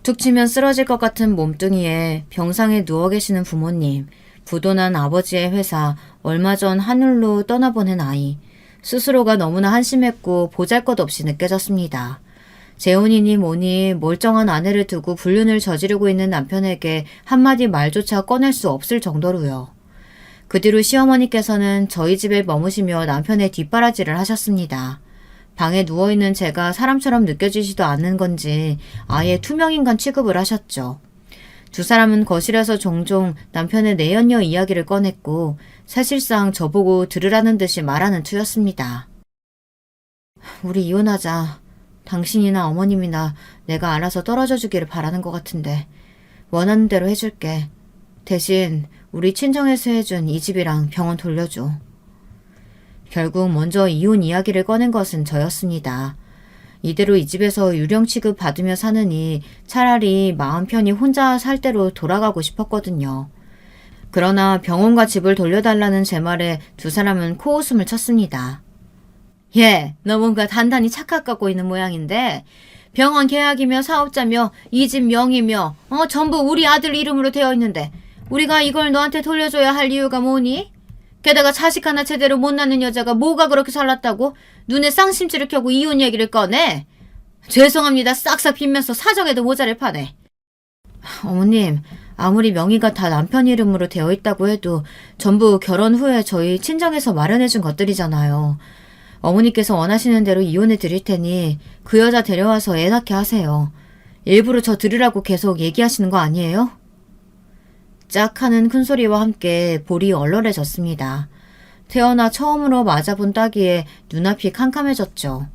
툭 치면 쓰러질 것 같은 몸뚱이에 병상에 누워 계시는 부모님, 부도난 아버지의 회사, 얼마 전 하늘로 떠나보낸 아이, 스스로가 너무나 한심했고 보잘것없이 느껴졌습니다. 재혼이니 뭐니 멀쩡한 아내를 두고 불륜을 저지르고 있는 남편에게 한마디 말조차 꺼낼 수 없을 정도로요. 그 뒤로 시어머니께서는 저희 집에 머무시며 남편의 뒷바라지를 하셨습니다. 방에 누워있는 제가 사람처럼 느껴지지도 않는 건지 아예 투명인간 취급을 하셨죠. 두 사람은 거실에서 종종 남편의 내연녀 이야기를 꺼냈고 사실상 저보고 들으라는 듯이 말하는 투였습니다. 우리 이혼하자. 당신이나 어머님이나 내가 알아서 떨어져 주기를 바라는 것 같은데 원하는 대로 해줄게. 대신 우리 친정에서 해준 이 집이랑 병원 돌려줘. 결국 먼저 이혼 이야기를 꺼낸 것은 저였습니다. 이대로 이 집에서 유령 취급 받으며 사느니 차라리 마음 편히 혼자 살 대로 돌아가고 싶었거든요. 그러나 병원과 집을 돌려달라는 제 말에 두 사람은 코웃음을 쳤습니다. 예, 너 뭔가 단단히 착각하고 있는 모양인데 병원 계약이며 사업자며 이 집 명의며 전부 우리 아들 이름으로 되어 있는데 우리가 이걸 너한테 돌려줘야 할 이유가 뭐니? 게다가 자식 하나 제대로 못 낳는 여자가 뭐가 그렇게 잘났다고 눈에 쌍심지를 켜고 이혼 얘기를 꺼내? 죄송합니다. 싹싹 빌면서 사정에도 모자를 파네. 어머님, 아무리 명의가 다 남편 이름으로 되어 있다고 해도 전부 결혼 후에 저희 친정에서 마련해준 것들이잖아요. 어머니께서 원하시는 대로 이혼해 드릴 테니 그 여자 데려와서 애 낳게 하세요. 일부러 저 들으라고 계속 얘기하시는 거 아니에요? 짝 하는 큰소리와 함께 볼이 얼얼해졌습니다. 태어나 처음으로 맞아본 따기에 눈앞이 캄캄해졌죠.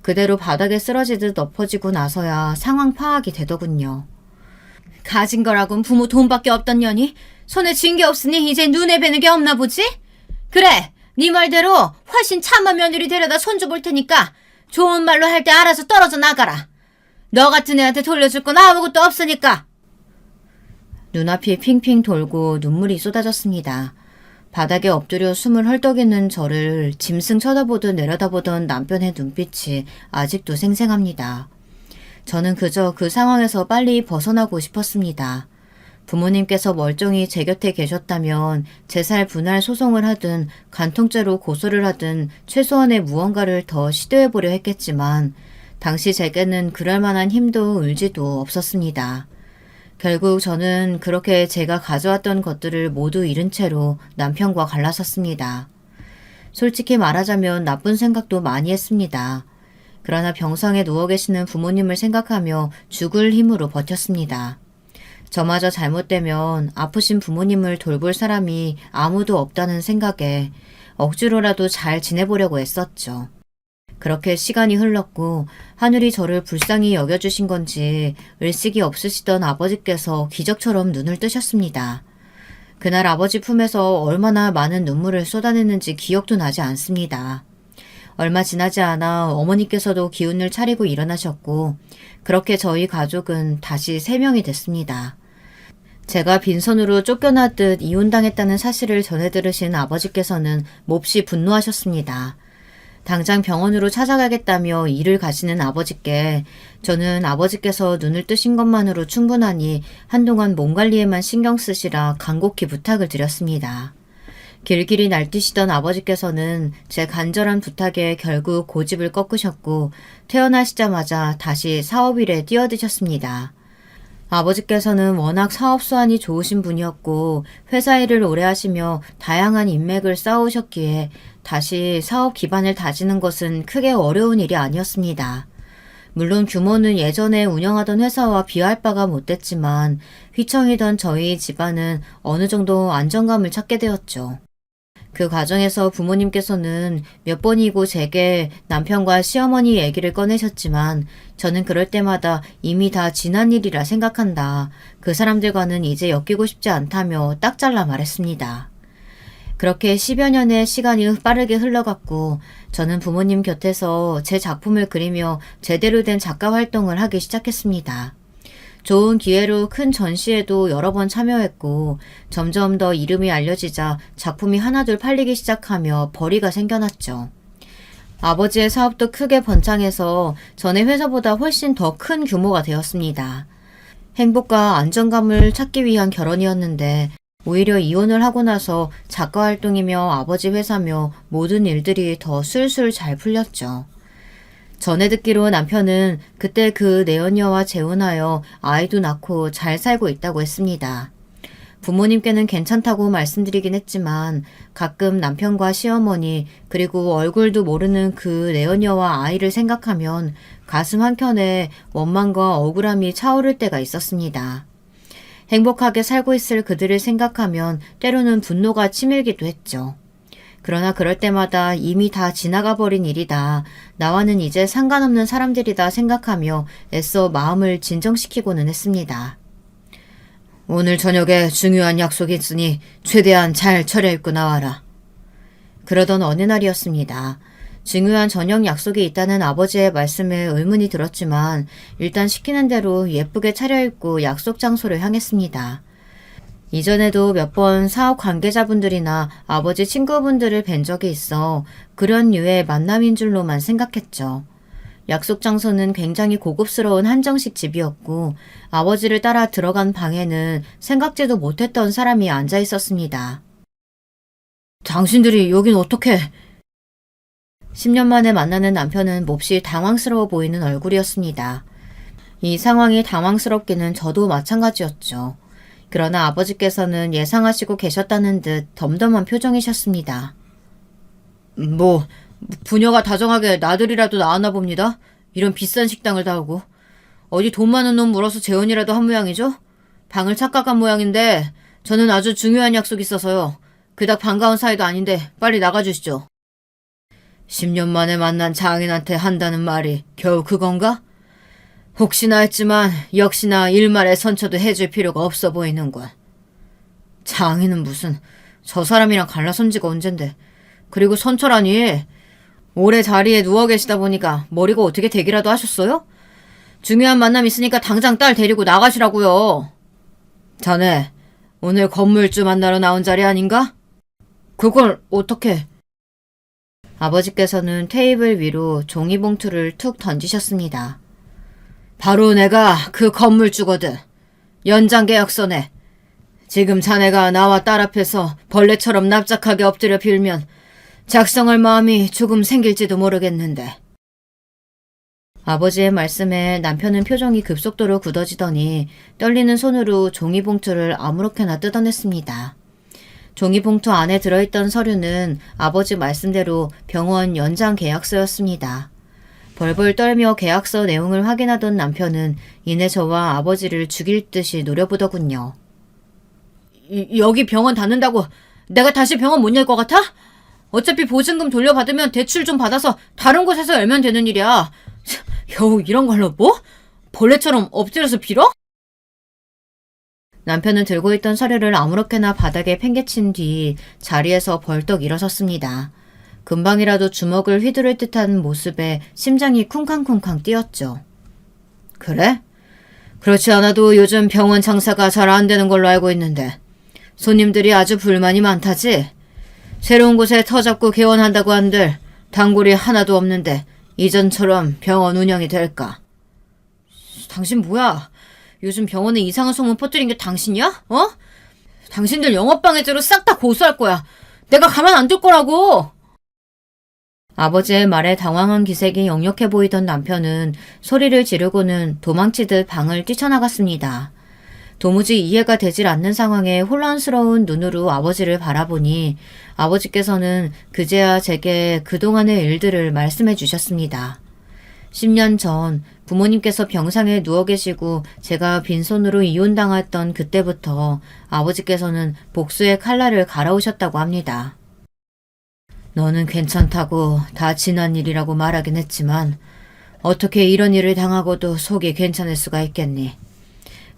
그대로 바닥에 쓰러지듯 엎어지고 나서야 상황 파악이 되더군요. 가진 거라곤 부모 돈밖에 없던 년이 손에 쥔 게 없으니 이제 눈에 뵈는 게 없나 보지? 그래, 네 말대로 훨씬 참한 며느리 데려다 손주 볼 테니까 좋은 말로 할 때 알아서 떨어져 나가라. 너 같은 애한테 돌려줄 건 아무것도 없으니까. 눈앞이 핑핑 돌고 눈물이 쏟아졌습니다. 바닥에 엎드려 숨을 헐떡이는 저를 짐승 쳐다보듯 내려다보던 남편의 눈빛이 아직도 생생합니다. 저는 그저 그 상황에서 빨리 벗어나고 싶었습니다. 부모님께서 멀쩡히 제 곁에 계셨다면 재살 분할 소송을 하든 간통죄로 고소를 하든 최소한의 무언가를 더 시도해보려 했겠지만 당시 제게는 그럴 만한 힘도 의지도 없었습니다. 결국 저는 그렇게 제가 가져왔던 것들을 모두 잃은 채로 남편과 갈라섰습니다. 솔직히 말하자면 나쁜 생각도 많이 했습니다. 그러나 병상에 누워 계시는 부모님을 생각하며 죽을 힘으로 버텼습니다. 저마저 잘못되면 아프신 부모님을 돌볼 사람이 아무도 없다는 생각에 억지로라도 잘 지내보려고 애썼죠. 그렇게 시간이 흘렀고 하늘이 저를 불쌍히 여겨주신 건지 의식이 없으시던 아버지께서 기적처럼 눈을 뜨셨습니다. 그날 아버지 품에서 얼마나 많은 눈물을 쏟아냈는지 기억도 나지 않습니다. 얼마 지나지 않아 어머니께서도 기운을 차리고 일어나셨고 그렇게 저희 가족은 다시 3명이 됐습니다. 제가 빈손으로 쫓겨나듯 이혼당했다는 사실을 전해 들으신 아버지께서는 몹시 분노하셨습니다. 당장 병원으로 찾아가겠다며 일을 가시는 아버지께 저는 아버지께서 눈을 뜨신 것만으로 충분하니 한동안 몸 관리에만 신경 쓰시라 간곡히 부탁을 드렸습니다. 길길이 날뛰시던 아버지께서는 제 간절한 부탁에 결국 고집을 꺾으셨고 태어나시자마자 다시 사업일에 뛰어드셨습니다. 아버지께서는 워낙 사업 수완이 좋으신 분이었고 회사 일을 오래 하시며 다양한 인맥을 쌓으셨기에 다시 사업 기반을 다지는 것은 크게 어려운 일이 아니었습니다. 물론 규모는 예전에 운영하던 회사와 비할 바가 못됐지만 휘청이던 저희 집안은 어느 정도 안정감을 찾게 되었죠. 그 과정에서 부모님께서는 몇 번이고 제게 남편과 시어머니 얘기를 꺼내셨지만 저는 그럴 때마다 이미 다 지난 일이라 생각한다. 그 사람들과는 이제 엮이고 싶지 않다며 딱 잘라 말했습니다. 그렇게 10여 년의 시간이 빠르게 흘러갔고 저는 부모님 곁에서 제 작품을 그리며 제대로 된 작가 활동을 하기 시작했습니다. 좋은 기회로 큰 전시회도 여러 번 참여했고 점점 더 이름이 알려지자 작품이 하나둘 팔리기 시작하며 벌이가 생겨났죠. 아버지의 사업도 크게 번창해서 전에 회사보다 훨씬 더 큰 규모가 되었습니다. 행복과 안정감을 찾기 위한 결혼이었는데 오히려 이혼을 하고 나서 작가 활동이며 아버지 회사며 모든 일들이 더 술술 잘 풀렸죠. 전해 듣기로 남편은 그때 그 내연녀와 재혼하여 아이도 낳고 잘 살고 있다고 했습니다. 부모님께는 괜찮다고 말씀드리긴 했지만 가끔 남편과 시어머니 그리고 얼굴도 모르는 그 내연녀와 아이를 생각하면 가슴 한켠에 원망과 억울함이 차오를 때가 있었습니다. 행복하게 살고 있을 그들을 생각하면 때로는 분노가 치밀기도 했죠. 그러나 그럴 때마다 이미 다 지나가 버린 일이다. 나와는 이제 상관없는 사람들이다 생각하며 애써 마음을 진정시키고는 했습니다. 오늘 저녁에 중요한 약속이 있으니 최대한 잘 차려입고 나와라. 그러던 어느 날이었습니다. 중요한 저녁 약속이 있다는 아버지의 말씀에 의문이 들었지만 일단 시키는 대로 예쁘게 차려입고 약속 장소를 향했습니다. 이전에도 몇 번 사업 관계자분들이나 아버지 친구분들을 뵌 적이 있어 그런 류의 만남인 줄로만 생각했죠. 약속 장소는 굉장히 고급스러운 한정식 집이었고 아버지를 따라 들어간 방에는 생각지도 못했던 사람이 앉아 있었습니다. 당신들이 여긴 어떻게? 10년 만에 만나는 남편은 몹시 당황스러워 보이는 얼굴이었습니다. 이 상황이 당황스럽기는 저도 마찬가지였죠. 그러나 아버지께서는 예상하시고 계셨다는 듯 덤덤한 표정이셨습니다. 부녀가 다정하게 나들이라도 나왔나 봅니다. 이런 비싼 식당을 다 오고. 어디 돈 많은 놈 물어서 재혼이라도 한 모양이죠? 방을 착각한 모양인데 저는 아주 중요한 약속이 있어서요. 그닥 반가운 사이도 아닌데 빨리 나가주시죠. 10년 만에 만난 장인한테 한다는 말이 겨우 그건가? 혹시나 했지만 역시나 일말의 선처도 해줄 필요가 없어 보이는군. 장인은 무슨 저 사람이랑 갈라선 지가 언젠데. 그리고 선처라니 오래 자리에 누워 계시다 보니까 머리가 어떻게 되기라도 하셨어요? 중요한 만남 있으니까 당장 딸 데리고 나가시라고요. 자네, 오늘 건물주 만나러 나온 자리 아닌가? 그걸 어떻게? 아버지께서는 테이블 위로 종이봉투를 툭 던지셨습니다. 바로 내가 그 건물주거든. 연장 계약서네. 지금 자네가 나와 딸 앞에서 벌레처럼 납작하게 엎드려 빌면 작성할 마음이 조금 생길지도 모르겠는데. 아버지의 말씀에 남편은 표정이 급속도로 굳어지더니 떨리는 손으로 종이봉투를 아무렇게나 뜯어냈습니다. 종이봉투 안에 들어있던 서류는 아버지 말씀대로 병원 연장 계약서였습니다. 벌벌 떨며 계약서 내용을 확인하던 남편은 이내 저와 아버지를 죽일 듯이 노려보더군요. 여기 병원 닫는다고 내가 다시 병원 못 열 것 같아? 어차피 보증금 돌려받으면 대출 좀 받아서 다른 곳에서 열면 되는 일이야. 겨우 이런 걸로 뭐? 벌레처럼 엎드려서 빌어? 남편은 들고 있던 서류를 아무렇게나 바닥에 팽개친 뒤 자리에서 벌떡 일어섰습니다. 금방이라도 주먹을 휘두를 듯한 모습에 심장이 쿵쾅쿵쾅 뛰었죠. 그래? 그렇지 않아도 요즘 병원 장사가 잘 안 되는 걸로 알고 있는데 손님들이 아주 불만이 많다지? 새로운 곳에 터 잡고 개원한다고 한들 단골이 하나도 없는데 이전처럼 병원 운영이 될까? 당신 뭐야? 요즘 병원에 이상한 소문 퍼뜨린 게 당신이야? 어? 당신들 영업방해죄로 싹 다 고소할 거야. 내가 가만 안 둘 거라고! 아버지의 말에 당황한 기색이 역력해 보이던 남편은 소리를 지르고는 도망치듯 방을 뛰쳐나갔습니다. 도무지 이해가 되질 않는 상황에 혼란스러운 눈으로 아버지를 바라보니 아버지께서는 그제야 제게 그동안의 일들을 말씀해 주셨습니다. 10년 전 부모님께서 병상에 누워 계시고 제가 빈손으로 이혼당했던 그때부터 아버지께서는 복수의 칼날을 갈아오셨다고 합니다. 너는 괜찮다고 다 지난 일이라고 말하긴 했지만 어떻게 이런 일을 당하고도 속이 괜찮을 수가 있겠니?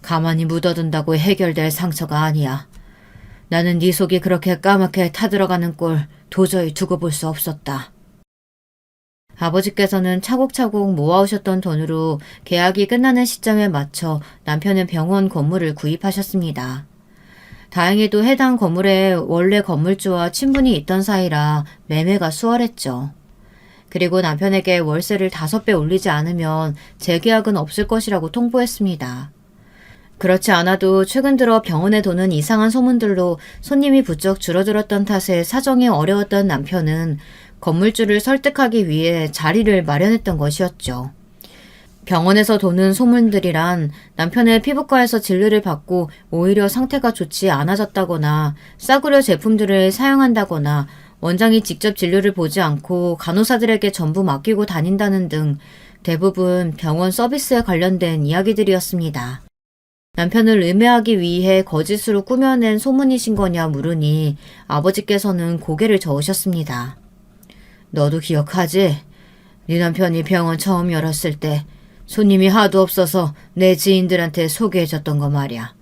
가만히 묻어둔다고 해결될 상처가 아니야. 나는 네 속이 그렇게 까맣게 타들어가는 꼴 도저히 두고 볼 수 없었다. 아버지께서는 차곡차곡 모아오셨던 돈으로 계약이 끝나는 시점에 맞춰 남편의 병원 건물을 구입하셨습니다. 다행히도 해당 건물에 원래 건물주와 친분이 있던 사이라 매매가 수월했죠. 그리고 남편에게 월세를 5배 올리지 않으면 재계약은 없을 것이라고 통보했습니다. 그렇지 않아도 최근 들어 병원에 도는 이상한 소문들로 손님이 부쩍 줄어들었던 탓에 사정이 어려웠던 남편은 건물주를 설득하기 위해 자리를 마련했던 것이었죠. 병원에서 도는 소문들이란 남편의 피부과에서 진료를 받고 오히려 상태가 좋지 않아졌다거나 싸구려 제품들을 사용한다거나 원장이 직접 진료를 보지 않고 간호사들에게 전부 맡기고 다닌다는 등 대부분 병원 서비스에 관련된 이야기들이었습니다. 남편을 음해하기 위해 거짓으로 꾸며낸 소문이신 거냐 물으니 아버지께서는 고개를 저으셨습니다. 너도 기억하지? 네 남편이 병원 처음 열었을 때 손님이 하도 없어서 내 지인들한테 소개해줬던 거 말이야.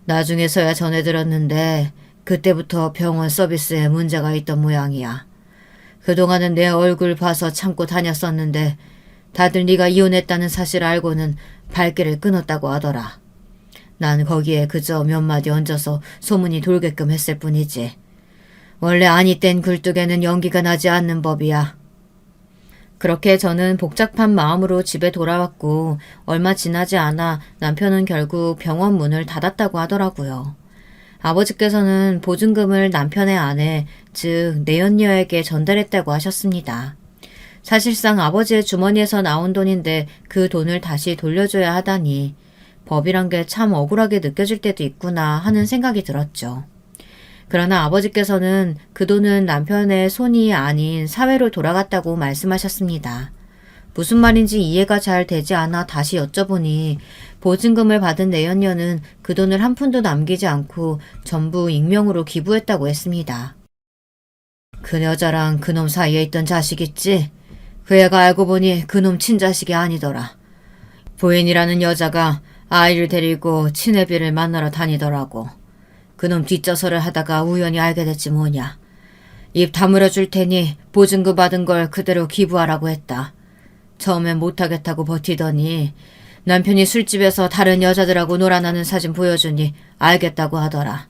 나중에서야 전해 들었는데 그때부터 병원 서비스에 문제가 있던 모양이야. 그동안은 내 얼굴 봐서 참고 다녔었는데 다들 네가 이혼했다는 사실 알고는 발길을 끊었다고 하더라. 난 거기에 그저 몇 마디 얹어서 소문이 돌게끔 했을 뿐이지. 원래 아니 땐 굴뚝에는 연기가 나지 않는 법이야. 그렇게 저는 복잡한 마음으로 집에 돌아왔고 얼마 지나지 않아 남편은 결국 병원 문을 닫았다고 하더라고요. 아버지께서는 보증금을 남편의 아내, 즉 내연녀에게 전달했다고 하셨습니다. 사실상 아버지의 주머니에서 나온 돈인데 그 돈을 다시 돌려줘야 하다니 법이란 게 참 억울하게 느껴질 때도 있구나 하는 생각이 들었죠. 그러나 아버지께서는 그 돈은 남편의 손이 아닌 사회로 돌아갔다고 말씀하셨습니다. 무슨 말인지 이해가 잘 되지 않아 다시 여쭤보니 보증금을 받은 내연녀는 그 돈을 한 푼도 남기지 않고 전부 익명으로 기부했다고 했습니다. 그 여자랑 그놈 사이에 있던 자식 있지? 그 애가 알고 보니 그놈 친자식이 아니더라. 부인이라는 여자가 아이를 데리고 친애비를 만나러 다니더라고. 그놈 뒷좌설을 하다가 우연히 알게 됐지 뭐냐. 입 다물어 줄 테니 보증금 받은 걸 그대로 기부하라고 했다. 처음엔 못하겠다고 버티더니 남편이 술집에서 다른 여자들하고 놀아나는 사진 보여주니 알겠다고 하더라.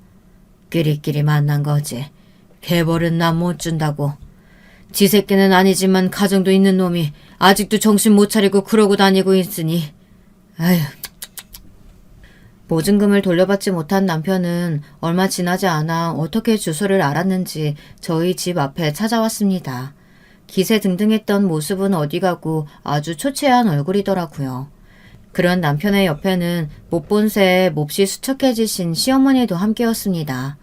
끼리끼리 만난 거지. 개벌은 난 못 준다고. 지 새끼는 아니지만 가정도 있는 놈이 아직도 정신 못 차리고 그러고 다니고 있으니. 아휴. 보증금을 돌려받지 못한 남편은 얼마 지나지 않아 어떻게 주소를 알았는지 저희 집 앞에 찾아왔습니다. 기세등등했던 모습은 어디 가고 아주 초췌한 얼굴이더라고요. 그런 남편의 옆에는 못 본 새에 몹시 수척해지신 시어머니도 함께였습니다.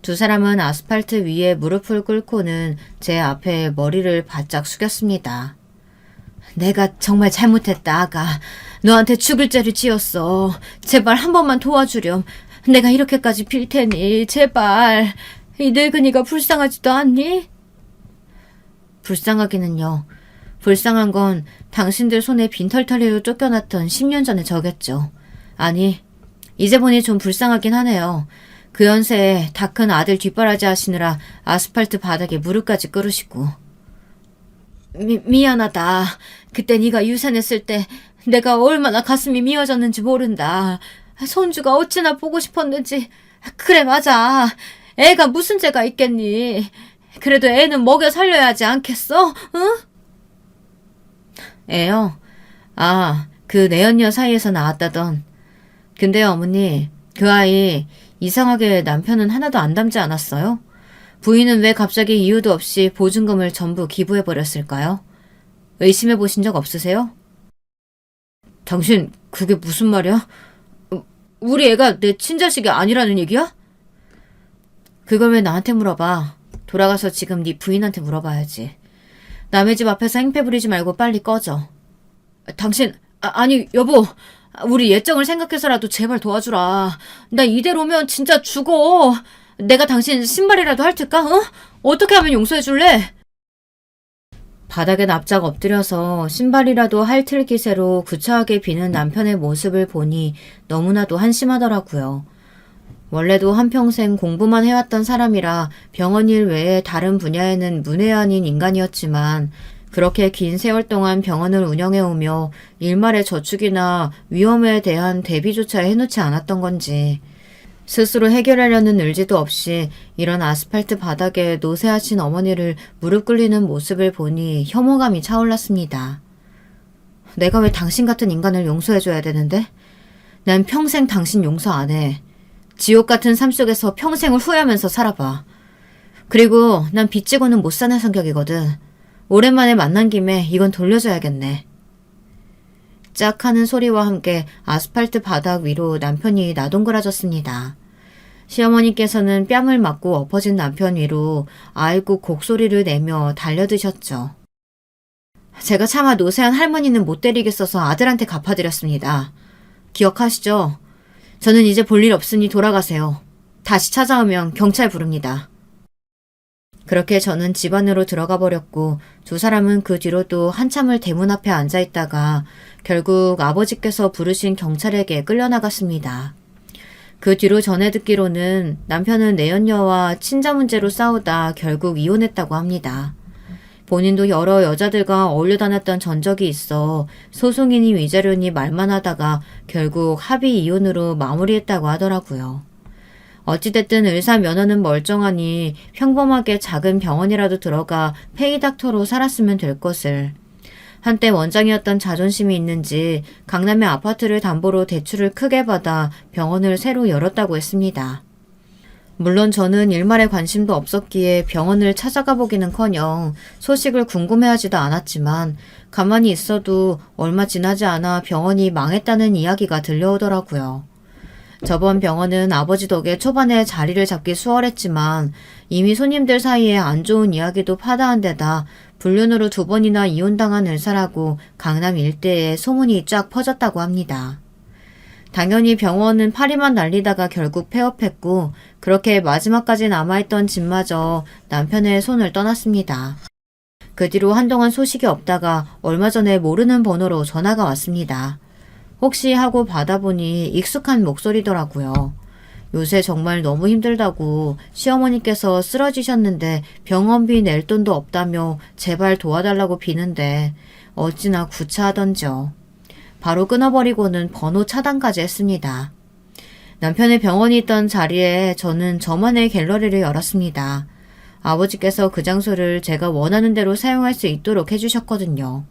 두 사람은 아스팔트 위에 무릎을 꿇고는 제 앞에 머리를 바짝 숙였습니다. 내가 정말 잘못했다, 아가. 너한테 죽을 죄를 지었어. 제발 한 번만 도와주렴. 내가 이렇게까지 빌 테니 제발. 이 늙은이가 불쌍하지도 않니? 불쌍하기는요. 불쌍한 건 당신들 손에 빈털터리로 쫓겨났던 10년 전의 저겠죠. 아니, 이제 보니 좀 불쌍하긴 하네요. 그 연세에 다 큰 아들 뒷바라지 하시느라 아스팔트 바닥에 무릎까지 꿇으시고. 미안하다. 그때 네가 유산했을 때 내가 얼마나 가슴이 미어졌는지 모른다. 손주가 어찌나 보고 싶었는지. 그래, 맞아. 애가 무슨 죄가 있겠니. 그래도 애는 먹여 살려야 하지 않겠어? 응? 애요? 아, 그 내연녀 사이에서 나왔다던. 근데요, 어머니, 그 아이 이상하게 남편은 하나도 안 닮지 않았어요? 부인은 왜 갑자기 이유도 없이 보증금을 전부 기부해버렸을까요? 의심해 보신 적 없으세요? 당신 그게 무슨 말이야? 우리 애가 내 친자식이 아니라는 얘기야? 그걸 왜 나한테 물어봐. 돌아가서 지금 네 부인한테 물어봐야지. 남의 집 앞에서 행패 부리지 말고 빨리 꺼져. 당신, 아니 여보, 우리 예정을 생각해서라도 제발 도와주라. 나 이대로면 진짜 죽어. 내가 당신 신발이라도 할 테까? 어? 어떻게 하면 용서해줄래? 바닥에 납작 엎드려서 신발이라도 핥을 기세로 구차하게 비는 남편의 모습을 보니 너무나도 한심하더라고요. 원래도 한평생 공부만 해왔던 사람이라 병원 일 외에 다른 분야에는 문외한인 인간이었지만 그렇게 긴 세월 동안 병원을 운영해오며 일말의 저축이나 위험에 대한 대비조차 해놓지 않았던 건지 스스로 해결하려는 의지도 없이 이런 아스팔트 바닥에 노쇠하신 어머니를 무릎 꿇리는 모습을 보니 혐오감이 차올랐습니다. 내가 왜 당신 같은 인간을 용서해줘야 되는데? 난 평생 당신 용서 안 해. 지옥 같은 삶 속에서 평생을 후회하면서 살아봐. 그리고 난 빚지고는 못 사는 성격이거든. 오랜만에 만난 김에 이건 돌려줘야겠네. 짝 하는 소리와 함께 아스팔트 바닥 위로 남편이 나동그라졌습니다. 시어머니께서는 뺨을 맞고 엎어진 남편 위로 아이고 곡소리를 내며 달려드셨죠. 제가 차마 노쇠한 할머니는 못 때리겠어서 아들한테 갚아드렸습니다. 기억하시죠? 저는 이제 볼 일 없으니 돌아가세요. 다시 찾아오면 경찰 부릅니다. 그렇게 저는 집 안으로 들어가 버렸고 두 사람은 그 뒤로도 한참을 대문 앞에 앉아있다가 결국 아버지께서 부르신 경찰에게 끌려나갔습니다. 그 뒤로 전해 듣기로는 남편은 내연녀와 친자 문제로 싸우다 결국 이혼했다고 합니다. 본인도 여러 여자들과 어울려 다녔던 전적이 있어 소송이니 위자료니 말만 하다가 결국 합의 이혼으로 마무리했다고 하더라고요. 어찌됐든 의사 면허는 멀쩡하니 평범하게 작은 병원이라도 들어가 페이닥터로 살았으면 될 것을. 한때 원장이었던 자존심이 있는지 강남의 아파트를 담보로 대출을 크게 받아 병원을 새로 열었다고 했습니다. 물론 저는 일말에 관심도 없었기에 병원을 찾아가 보기는커녕 소식을 궁금해하지도 않았지만 가만히 있어도 얼마 지나지 않아 병원이 망했다는 이야기가 들려오더라고요. 저번 병원은 아버지 덕에 초반에 자리를 잡기 수월했지만 이미 손님들 사이에 안 좋은 이야기도 파다한 데다 불륜으로 2번이나 이혼당한 의사라고 강남 일대에 소문이 쫙 퍼졌다고 합니다. 당연히 병원은 파리만 날리다가 결국 폐업했고 그렇게 마지막까지 남아있던 집마저 남편의 손을 떠났습니다. 그 뒤로 한동안 소식이 없다가 얼마 전에 모르는 번호로 전화가 왔습니다. 혹시 하고 받아보니 익숙한 목소리더라고요. 요새 정말 너무 힘들다고 시어머니께서 쓰러지셨는데 병원비 낼 돈도 없다며 제발 도와달라고 비는데 어찌나 구차하던지요. 바로 끊어버리고는 번호 차단까지 했습니다. 남편의 병원이 있던 자리에 저는 저만의 갤러리를 열었습니다. 아버지께서 그 장소를 제가 원하는 대로 사용할 수 있도록 해주셨거든요.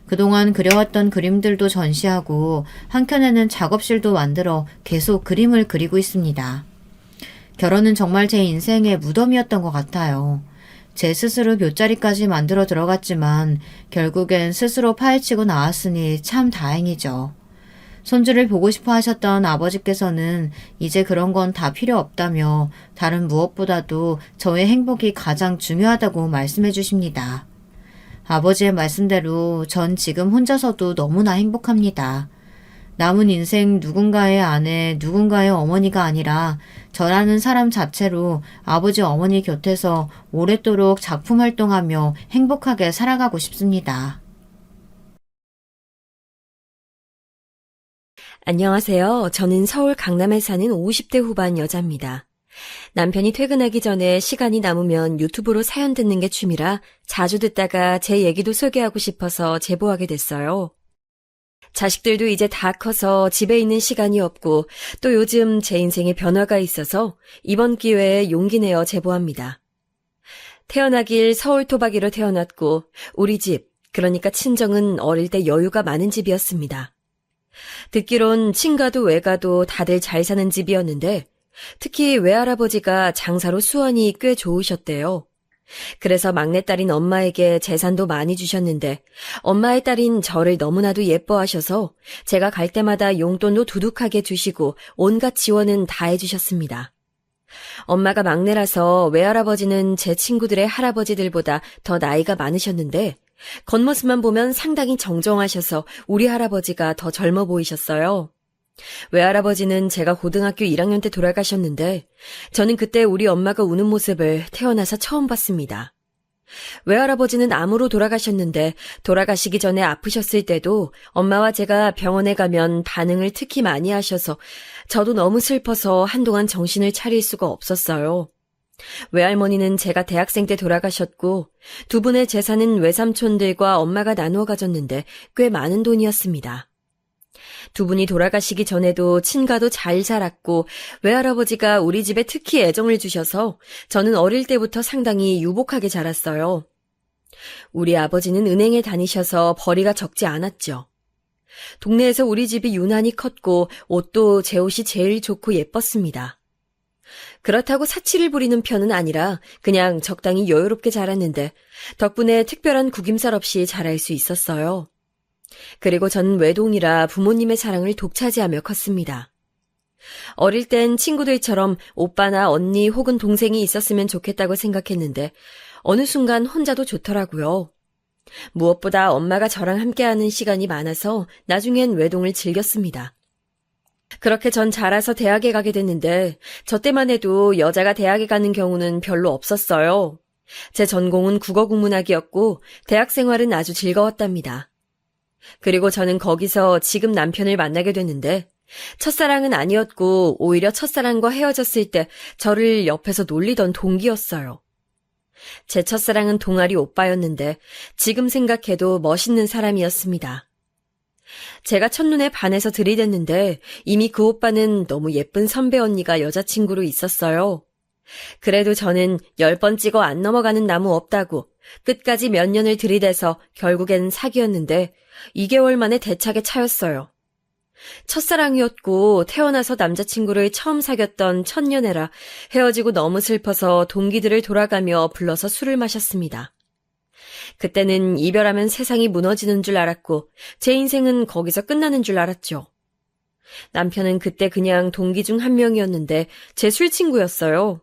그동안 그려왔던 그림들도 전시하고 한켠에는 작업실도 만들어 계속 그림을 그리고 있습니다. 결혼은 정말 제 인생의 무덤이었던 것 같아요. 제 스스로 묫자리까지 만들어 들어갔지만 결국엔 스스로 파헤치고 나왔으니 참 다행이죠. 손주를 보고 싶어 하셨던 아버지께서는 이제 그런 건 다 필요 없다며 다른 무엇보다도 저의 행복이 가장 중요하다고 말씀해 주십니다. 아버지의 말씀대로 전 지금 혼자서도 너무나 행복합니다. 남은 인생 누군가의 아내, 누군가의 어머니가 아니라 저라는 사람 자체로 아버지 어머니 곁에서 오랫도록 작품 활동하며 행복하게 살아가고 싶습니다. 안녕하세요. 저는 서울 강남에 사는 50대 후반 여자입니다. 남편이 퇴근하기 전에 시간이 남으면 유튜브로 사연 듣는 게 취미라 자주 듣다가 제 얘기도 소개하고 싶어서 제보하게 됐어요. 자식들도 이제 다 커서 집에 있는 시간이 없고 또 요즘 제 인생에 변화가 있어서 이번 기회에 용기 내어 제보합니다. 태어나길 서울 토박이로 태어났고 우리 집, 그러니까 친정은 어릴 때 여유가 많은 집이었습니다. 듣기론 친가도 외가도 다들 잘 사는 집이었는데 특히 외할아버지가 장사로 수완이 꽤 좋으셨대요. 그래서 막내딸인 엄마에게 재산도 많이 주셨는데 엄마의 딸인 저를 너무나도 예뻐하셔서 제가 갈 때마다 용돈도 두둑하게 주시고 온갖 지원은 다 해주셨습니다. 엄마가 막내라서 외할아버지는 제 친구들의 할아버지들보다 더 나이가 많으셨는데 겉모습만 보면 상당히 정정하셔서 우리 할아버지가 더 젊어 보이셨어요. 외할아버지는 제가 고등학교 1학년 때 돌아가셨는데 저는 그때 우리 엄마가 우는 모습을 태어나서 처음 봤습니다. 외할아버지는 암으로 돌아가셨는데 돌아가시기 전에 아프셨을 때도 엄마와 제가 병원에 가면 반응을 특히 많이 하셔서 저도 너무 슬퍼서 한동안 정신을 차릴 수가 없었어요. 외할머니는 제가 대학생 때 돌아가셨고 두 분의 재산은 외삼촌들과 엄마가 나누어 가졌는데 꽤 많은 돈이었습니다. 두 분이 돌아가시기 전에도 친가도 잘 살았고 외할아버지가 우리 집에 특히 애정을 주셔서 저는 어릴 때부터 상당히 유복하게 자랐어요. 우리 아버지는 은행에 다니셔서 벌이가 적지 않았죠. 동네에서 우리 집이 유난히 컸고 옷도 제 옷이 제일 좋고 예뻤습니다. 그렇다고 사치를 부리는 편은 아니라 그냥 적당히 여유롭게 자랐는데 덕분에 특별한 구김살 없이 자랄 수 있었어요. 그리고 전 외동이라 부모님의 사랑을 독차지하며 컸습니다. 어릴 땐 친구들처럼 오빠나 언니 혹은 동생이 있었으면 좋겠다고 생각했는데 어느 순간 혼자도 좋더라고요. 무엇보다 엄마가 저랑 함께하는 시간이 많아서 나중엔 외동을 즐겼습니다. 그렇게 전 자라서 대학에 가게 됐는데 저 때만 해도 여자가 대학에 가는 경우는 별로 없었어요. 제 전공은 국어국문학이었고 대학 생활은 아주 즐거웠답니다. 그리고 저는 거기서 지금 남편을 만나게 됐는데 첫사랑은 아니었고 오히려 첫사랑과 헤어졌을 때 저를 옆에서 놀리던 동기였어요. 제 첫사랑은 동아리 오빠였는데 지금 생각해도 멋있는 사람이었습니다. 제가 첫눈에 반해서 들이댔는데 이미 그 오빠는 너무 예쁜 선배 언니가 여자친구로 있었어요. 그래도 저는 10번 찍어 안 넘어가는 나무 없다고 끝까지 몇 년을 들이대서 결국엔 사귀었는데 2개월 만에 대차게 차였어요. 첫사랑이었고 태어나서 남자친구를 처음 사귀었던 첫연애라 헤어지고 너무 슬퍼서 동기들을 돌아가며 불러서 술을 마셨습니다. 그때는 이별하면 세상이 무너지는 줄 알았고 제 인생은 거기서 끝나는 줄 알았죠. 남편은 그때 그냥 동기 중 한 명이었는데 제 술친구였어요.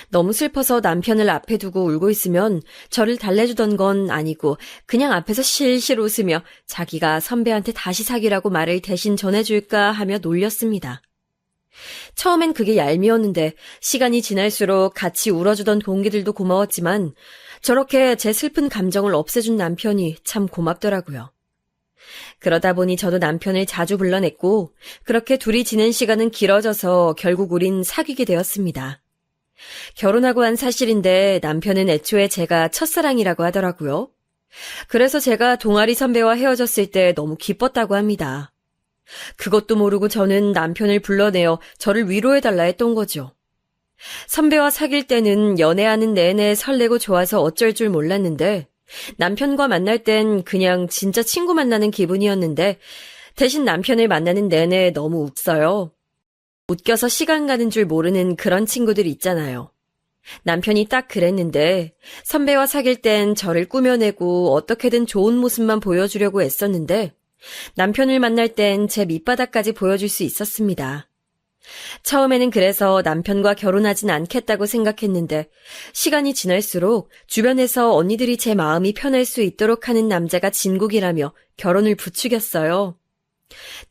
너무 슬퍼서 남편을 앞에 두고 울고 있으면 저를 달래주던 건 아니고 그냥 앞에서 실실 웃으며 자기가 선배한테 다시 사귀라고 말을 대신 전해줄까 하며 놀렸습니다. 처음엔 그게 얄미웠는데 시간이 지날수록 같이 울어주던 동기들도 고마웠지만 저렇게 제 슬픈 감정을 없애준 남편이 참 고맙더라고요. 그러다 보니 저도 남편을 자주 불러냈고 그렇게 둘이 지낸 시간은 길어져서 결국 우린 사귀게 되었습니다. 결혼하고 한 사실인데 남편은 애초에 제가 첫사랑이라고 하더라고요. 그래서 제가 동아리 선배와 헤어졌을 때 너무 기뻤다고 합니다. 그것도 모르고 저는 남편을 불러내어 저를 위로해달라 했던 거죠. 선배와 사귈 때는 연애하는 내내 설레고 좋아서 어쩔 줄 몰랐는데 남편과 만날 땐 그냥 진짜 친구 만나는 기분이었는데 대신 남편을 만나는 내내 너무 웃어요. 웃겨서 시간 가는 줄 모르는 그런 친구들 있잖아요. 남편이 딱 그랬는데 선배와 사귈 땐 저를 꾸며내고 어떻게든 좋은 모습만 보여주려고 애썼는데 남편을 만날 땐 제 밑바닥까지 보여줄 수 있었습니다. 처음에는 그래서 남편과 결혼하진 않겠다고 생각했는데 시간이 지날수록 주변에서 언니들이 제 마음이 편할 수 있도록 하는 남자가 진국이라며 결혼을 부추겼어요.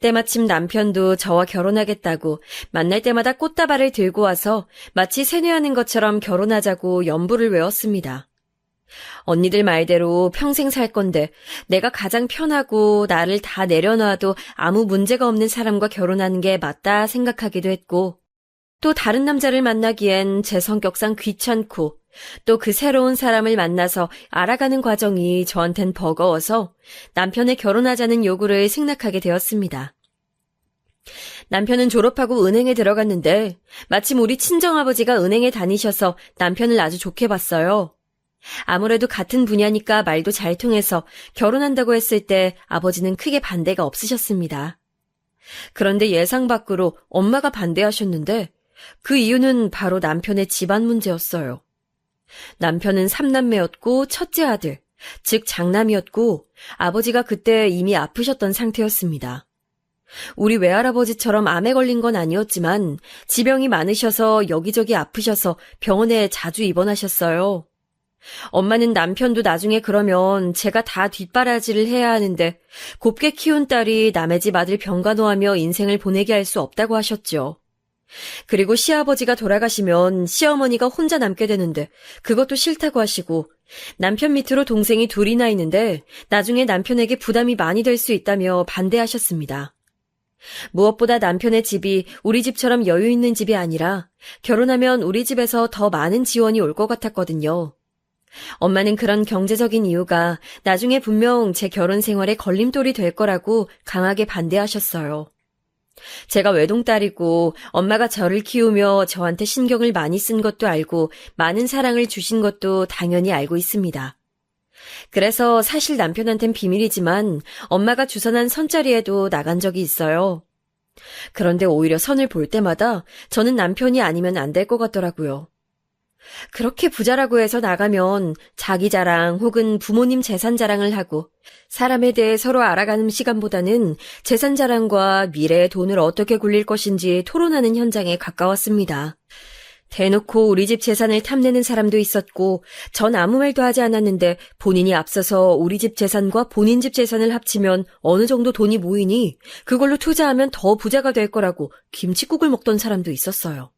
때마침 남편도 저와 결혼하겠다고 만날 때마다 꽃다발을 들고 와서 마치 세뇌하는 것처럼 결혼하자고 연부를 외웠습니다. 언니들 말대로 평생 살 건데 내가 가장 편하고 나를 다 내려놔도 아무 문제가 없는 사람과 결혼하는 게 맞다 생각하기도 했고 또 다른 남자를 만나기엔 제 성격상 귀찮고 또 그 새로운 사람을 만나서 알아가는 과정이 저한텐 버거워서 남편의 결혼하자는 요구를 승낙하게 되었습니다. 남편은 졸업하고 은행에 들어갔는데 마침 우리 친정아버지가 은행에 다니셔서 남편을 아주 좋게 봤어요. 아무래도 같은 분야니까 말도 잘 통해서 결혼한다고 했을 때 아버지는 크게 반대가 없으셨습니다. 그런데 예상 밖으로 엄마가 반대하셨는데 그 이유는 바로 남편의 집안 문제였어요. 남편은 3남매였고 첫째 아들, 즉 장남이었고 아버지가 그때 이미 아프셨던 상태였습니다. 우리 외할아버지처럼 암에 걸린 건 아니었지만 지병이 많으셔서 여기저기 아프셔서 병원에 자주 입원하셨어요. 엄마는 남편도 나중에 그러면 제가 다 뒷바라지를 해야 하는데 곱게 키운 딸이 남의 집 아들 병간호하며 인생을 보내게 할 수 없다고 하셨죠. 그리고 시아버지가 돌아가시면 시어머니가 혼자 남게 되는데 그것도 싫다고 하시고 남편 밑으로 동생이 둘이나 있는데 나중에 남편에게 부담이 많이 될 수 있다며 반대하셨습니다. 무엇보다 남편의 집이 우리 집처럼 여유 있는 집이 아니라 결혼하면 우리 집에서 더 많은 지원이 올 것 같았거든요. 엄마는 그런 경제적인 이유가 나중에 분명 제 결혼 생활에 걸림돌이 될 거라고 강하게 반대하셨어요. 제가 외동딸이고 엄마가 저를 키우며 저한테 신경을 많이 쓴 것도 알고 많은 사랑을 주신 것도 당연히 알고 있습니다. 그래서 사실 남편한텐 비밀이지만 엄마가 주선한 선자리에도 나간 적이 있어요. 그런데 오히려 선을 볼 때마다 저는 남편이 아니면 안 될 것 같더라고요. 그렇게 부자라고 해서 나가면 자기 자랑 혹은 부모님 재산 자랑을 하고 사람에 대해 서로 알아가는 시간보다는 재산 자랑과 미래의 돈을 어떻게 굴릴 것인지 토론하는 현장에 가까웠습니다. 대놓고 우리 집 재산을 탐내는 사람도 있었고 전 아무 말도 하지 않았는데 본인이 앞서서 우리 집 재산과 본인 집 재산을 합치면 어느 정도 돈이 모이니 그걸로 투자하면 더 부자가 될 거라고 김칫국을 먹던 사람도 있었어요.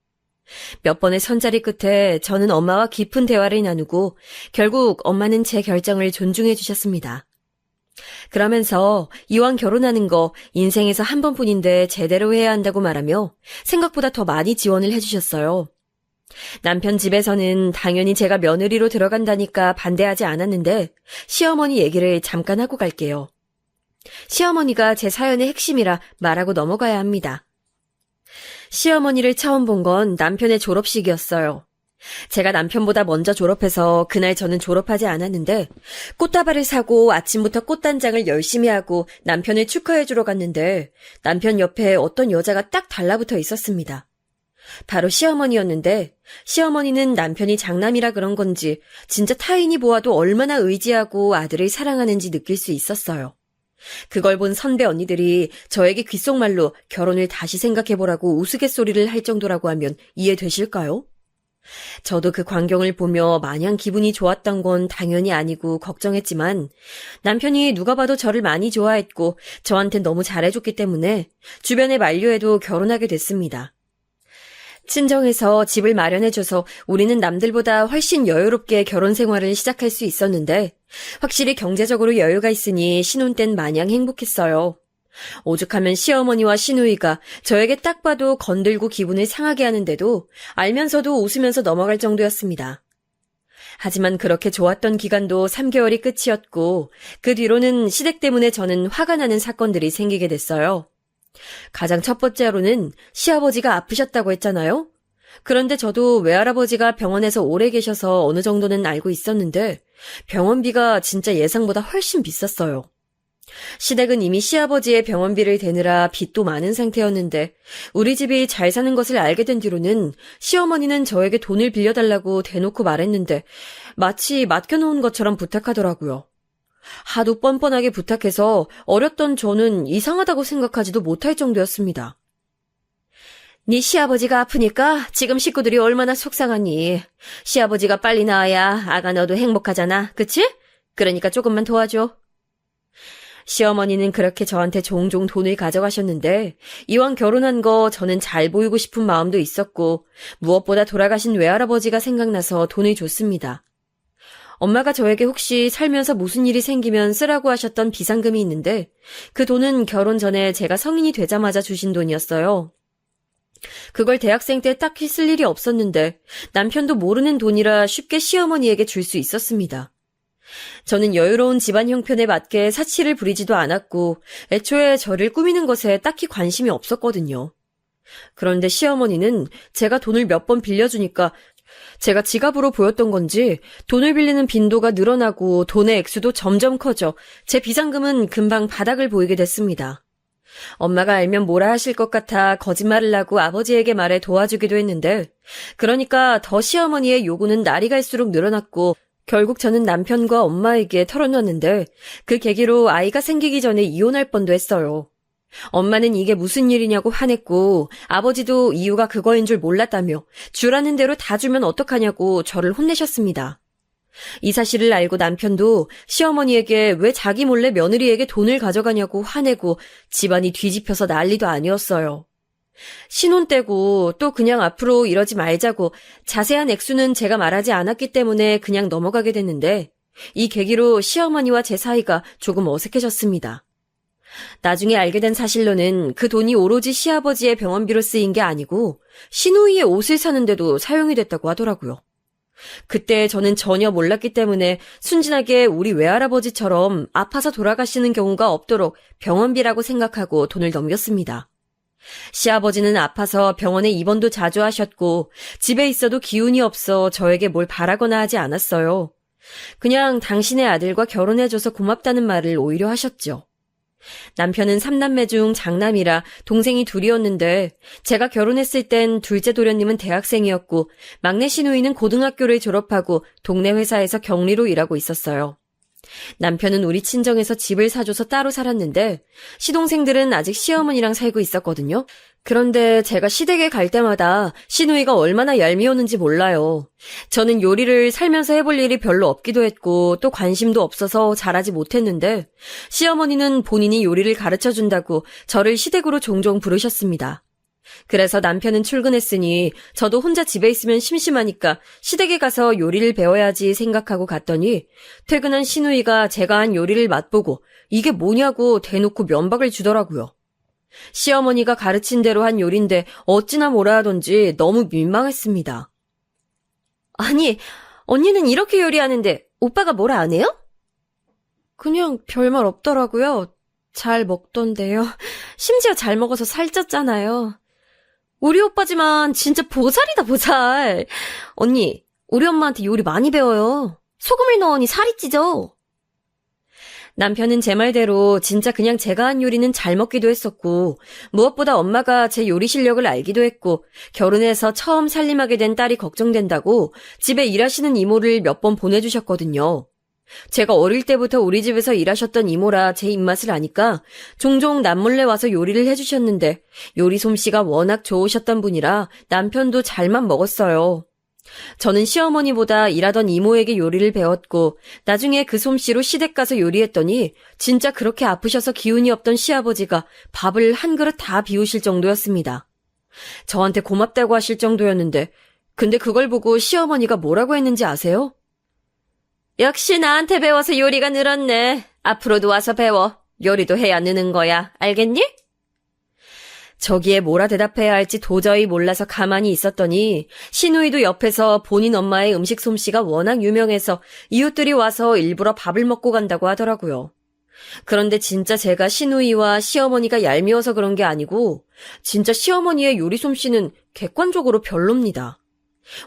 몇 번의 선자리 끝에 저는 엄마와 깊은 대화를 나누고 결국 엄마는 제 결정을 존중해 주셨습니다. 그러면서 이왕 결혼하는 거 인생에서 한 번뿐인데 제대로 해야 한다고 말하며 생각보다 더 많이 지원을 해주셨어요. 남편 집에서는 당연히 제가 며느리로 들어간다니까 반대하지 않았는데 시어머니 얘기를 잠깐 하고 갈게요. 시어머니가 제 사연의 핵심이라 말하고 넘어가야 합니다. 시어머니를 처음 본 건 남편의 졸업식이었어요. 제가 남편보다 먼저 졸업해서 그날 저는 졸업하지 않았는데 꽃다발을 사고 아침부터 꽃단장을 열심히 하고 남편을 축하해주러 갔는데 남편 옆에 어떤 여자가 딱 달라붙어 있었습니다. 바로 시어머니였는데 시어머니는 남편이 장남이라 그런 건지 진짜 타인이 보아도 얼마나 의지하고 아들을 사랑하는지 느낄 수 있었어요. 그걸 본 선배 언니들이 저에게 귓속말로 결혼을 다시 생각해보라고 우스갯소리를 할 정도라고 하면 이해되실까요? 저도 그 광경을 보며 마냥 기분이 좋았던 건 당연히 아니고 걱정했지만 남편이 누가 봐도 저를 많이 좋아했고 저한테 너무 잘해줬기 때문에 주변에 만류해도 결혼하게 됐습니다. 친정에서 집을 마련해줘서 우리는 남들보다 훨씬 여유롭게 결혼 생활을 시작할 수 있었는데 확실히 경제적으로 여유가 있으니 신혼 땐 마냥 행복했어요. 오죽하면 시어머니와 시누이가 저에게 딱 봐도 건들고 기분을 상하게 하는데도 알면서도 웃으면서 넘어갈 정도였습니다. 하지만 그렇게 좋았던 기간도 3개월이 끝이었고 그 뒤로는 시댁 때문에 저는 화가 나는 사건들이 생기게 됐어요. 가장 첫 번째로는 시아버지가 아프셨다고 했잖아요. 그런데 저도 외할아버지가 병원에서 오래 계셔서 어느 정도는 알고 있었는데 병원비가 진짜 예상보다 훨씬 비쌌어요. 시댁은 이미 시아버지의 병원비를 대느라 빚도 많은 상태였는데 우리 집이 잘 사는 것을 알게 된 뒤로는 시어머니는 저에게 돈을 빌려달라고 대놓고 말했는데 마치 맡겨놓은 것처럼 부탁하더라고요. 하도 뻔뻔하게 부탁해서 어렸던 저는 이상하다고 생각하지도 못할 정도였습니다. 네 시아버지가 아프니까 지금 식구들이 얼마나 속상하니. 시아버지가 빨리 나아야 아가 너도 행복하잖아. 그치? 그러니까 조금만 도와줘. 시어머니는 그렇게 저한테 종종 돈을 가져가셨는데 이왕 결혼한 거 저는 잘 보이고 싶은 마음도 있었고 무엇보다 돌아가신 외할아버지가 생각나서 돈을 줬습니다. 엄마가 저에게 혹시 살면서 무슨 일이 생기면 쓰라고 하셨던 비상금이 있는데 그 돈은 결혼 전에 제가 성인이 되자마자 주신 돈이었어요. 그걸 대학생 때 딱히 쓸 일이 없었는데 남편도 모르는 돈이라 쉽게 시어머니에게 줄 수 있었습니다. 저는 여유로운 집안 형편에 맞게 사치를 부리지도 않았고 애초에 저를 꾸미는 것에 딱히 관심이 없었거든요. 그런데 시어머니는 제가 돈을 몇 번 빌려주니까 제가 지갑으로 보였던 건지 돈을 빌리는 빈도가 늘어나고 돈의 액수도 점점 커져 제 비상금은 금방 바닥을 보이게 됐습니다. 엄마가 알면 뭐라 하실 것 같아 거짓말을 하고 아버지에게 말해 도와주기도 했는데 그러니까 더 시어머니의 요구는 날이 갈수록 늘어났고 결국 저는 남편과 엄마에게 털어놨는데 그 계기로 아이가 생기기 전에 이혼할 뻔도 했어요. 엄마는 이게 무슨 일이냐고 화냈고 아버지도 이유가 그거인 줄 몰랐다며 주라는 대로 다 주면 어떡하냐고 저를 혼내셨습니다. 이 사실을 알고 남편도 시어머니에게 왜 자기 몰래 며느리에게 돈을 가져가냐고 화내고 집안이 뒤집혀서 난리도 아니었어요. 신혼 때고 또 그냥 앞으로 이러지 말자고 자세한 액수는 제가 말하지 않았기 때문에 그냥 넘어가게 됐는데 이 계기로 시어머니와 제 사이가 조금 어색해졌습니다. 나중에 알게 된 사실로는 그 돈이 오로지 시아버지의 병원비로 쓰인 게 아니고 시누이의 옷을 사는데도 사용이 됐다고 하더라고요. 그때 저는 전혀 몰랐기 때문에 순진하게 우리 외할아버지처럼 아파서 돌아가시는 경우가 없도록 병원비라고 생각하고 돈을 넘겼습니다. 시아버지는 아파서 병원에 입원도 자주 하셨고 집에 있어도 기운이 없어 저에게 뭘 바라거나 하지 않았어요. 그냥 당신의 아들과 결혼해줘서 고맙다는 말을 오히려 하셨죠. 남편은 3남매 중 장남이라 동생이 둘이었는데 제가 결혼했을 땐 둘째 도련님은 대학생이었고 막내 시누이는 고등학교를 졸업하고 동네 회사에서 경리로 일하고 있었어요. 남편은 우리 친정에서 집을 사줘서 따로 살았는데 시동생들은 아직 시어머니랑 살고 있었거든요. 그런데 제가 시댁에 갈 때마다 시누이가 얼마나 얄미웠는지 몰라요. 저는 요리를 살면서 해볼 일이 별로 없기도 했고 또 관심도 없어서 잘하지 못했는데 시어머니는 본인이 요리를 가르쳐준다고 저를 시댁으로 종종 부르셨습니다. 그래서 남편은 출근했으니 저도 혼자 집에 있으면 심심하니까 시댁에 가서 요리를 배워야지 생각하고 갔더니 퇴근한 시누이가 제가 한 요리를 맛보고 이게 뭐냐고 대놓고 면박을 주더라고요. 시어머니가 가르친 대로 한 요리인데 어찌나 뭐라 하던지 너무 민망했습니다. 아니, 언니는 이렇게 요리하는데 오빠가 뭐라 안 해요? 그냥 별말 없더라고요. 잘 먹던데요. 심지어 잘 먹어서 살쪘잖아요. 우리 오빠지만 진짜 보살이다, 보살. 언니, 우리 엄마한테 요리 많이 배워요. 소금을 넣으니 살이 찌죠. 남편은 제 말대로 진짜 그냥 제가 한 요리는 잘 먹기도 했었고 무엇보다 엄마가 제 요리 실력을 알기도 했고 결혼해서 처음 살림하게 된 딸이 걱정된다고 집에 일하시는 이모를 몇 번 보내주셨거든요. 제가 어릴 때부터 우리 집에서 일하셨던 이모라 제 입맛을 아니까 종종 남몰래 와서 요리를 해주셨는데 요리 솜씨가 워낙 좋으셨던 분이라 남편도 잘만 먹었어요. 저는 시어머니보다 일하던 이모에게 요리를 배웠고 나중에 그 솜씨로 시댁 가서 요리했더니 진짜 그렇게 아프셔서 기운이 없던 시아버지가 밥을 한 그릇 다 비우실 정도였습니다. 저한테 고맙다고 하실 정도였는데 근데 그걸 보고 시어머니가 뭐라고 했는지 아세요? 역시 나한테 배워서 요리가 늘었네. 앞으로도 와서 배워. 요리도 해야 느는 거야. 알겠니? 저기에 뭐라 대답해야 할지 도저히 몰라서 가만히 있었더니 시누이도 옆에서 본인 엄마의 음식 솜씨가 워낙 유명해서 이웃들이 와서 일부러 밥을 먹고 간다고 하더라고요. 그런데 진짜 제가 시누이와 시어머니가 얄미워서 그런 게 아니고 진짜 시어머니의 요리 솜씨는 객관적으로 별로입니다.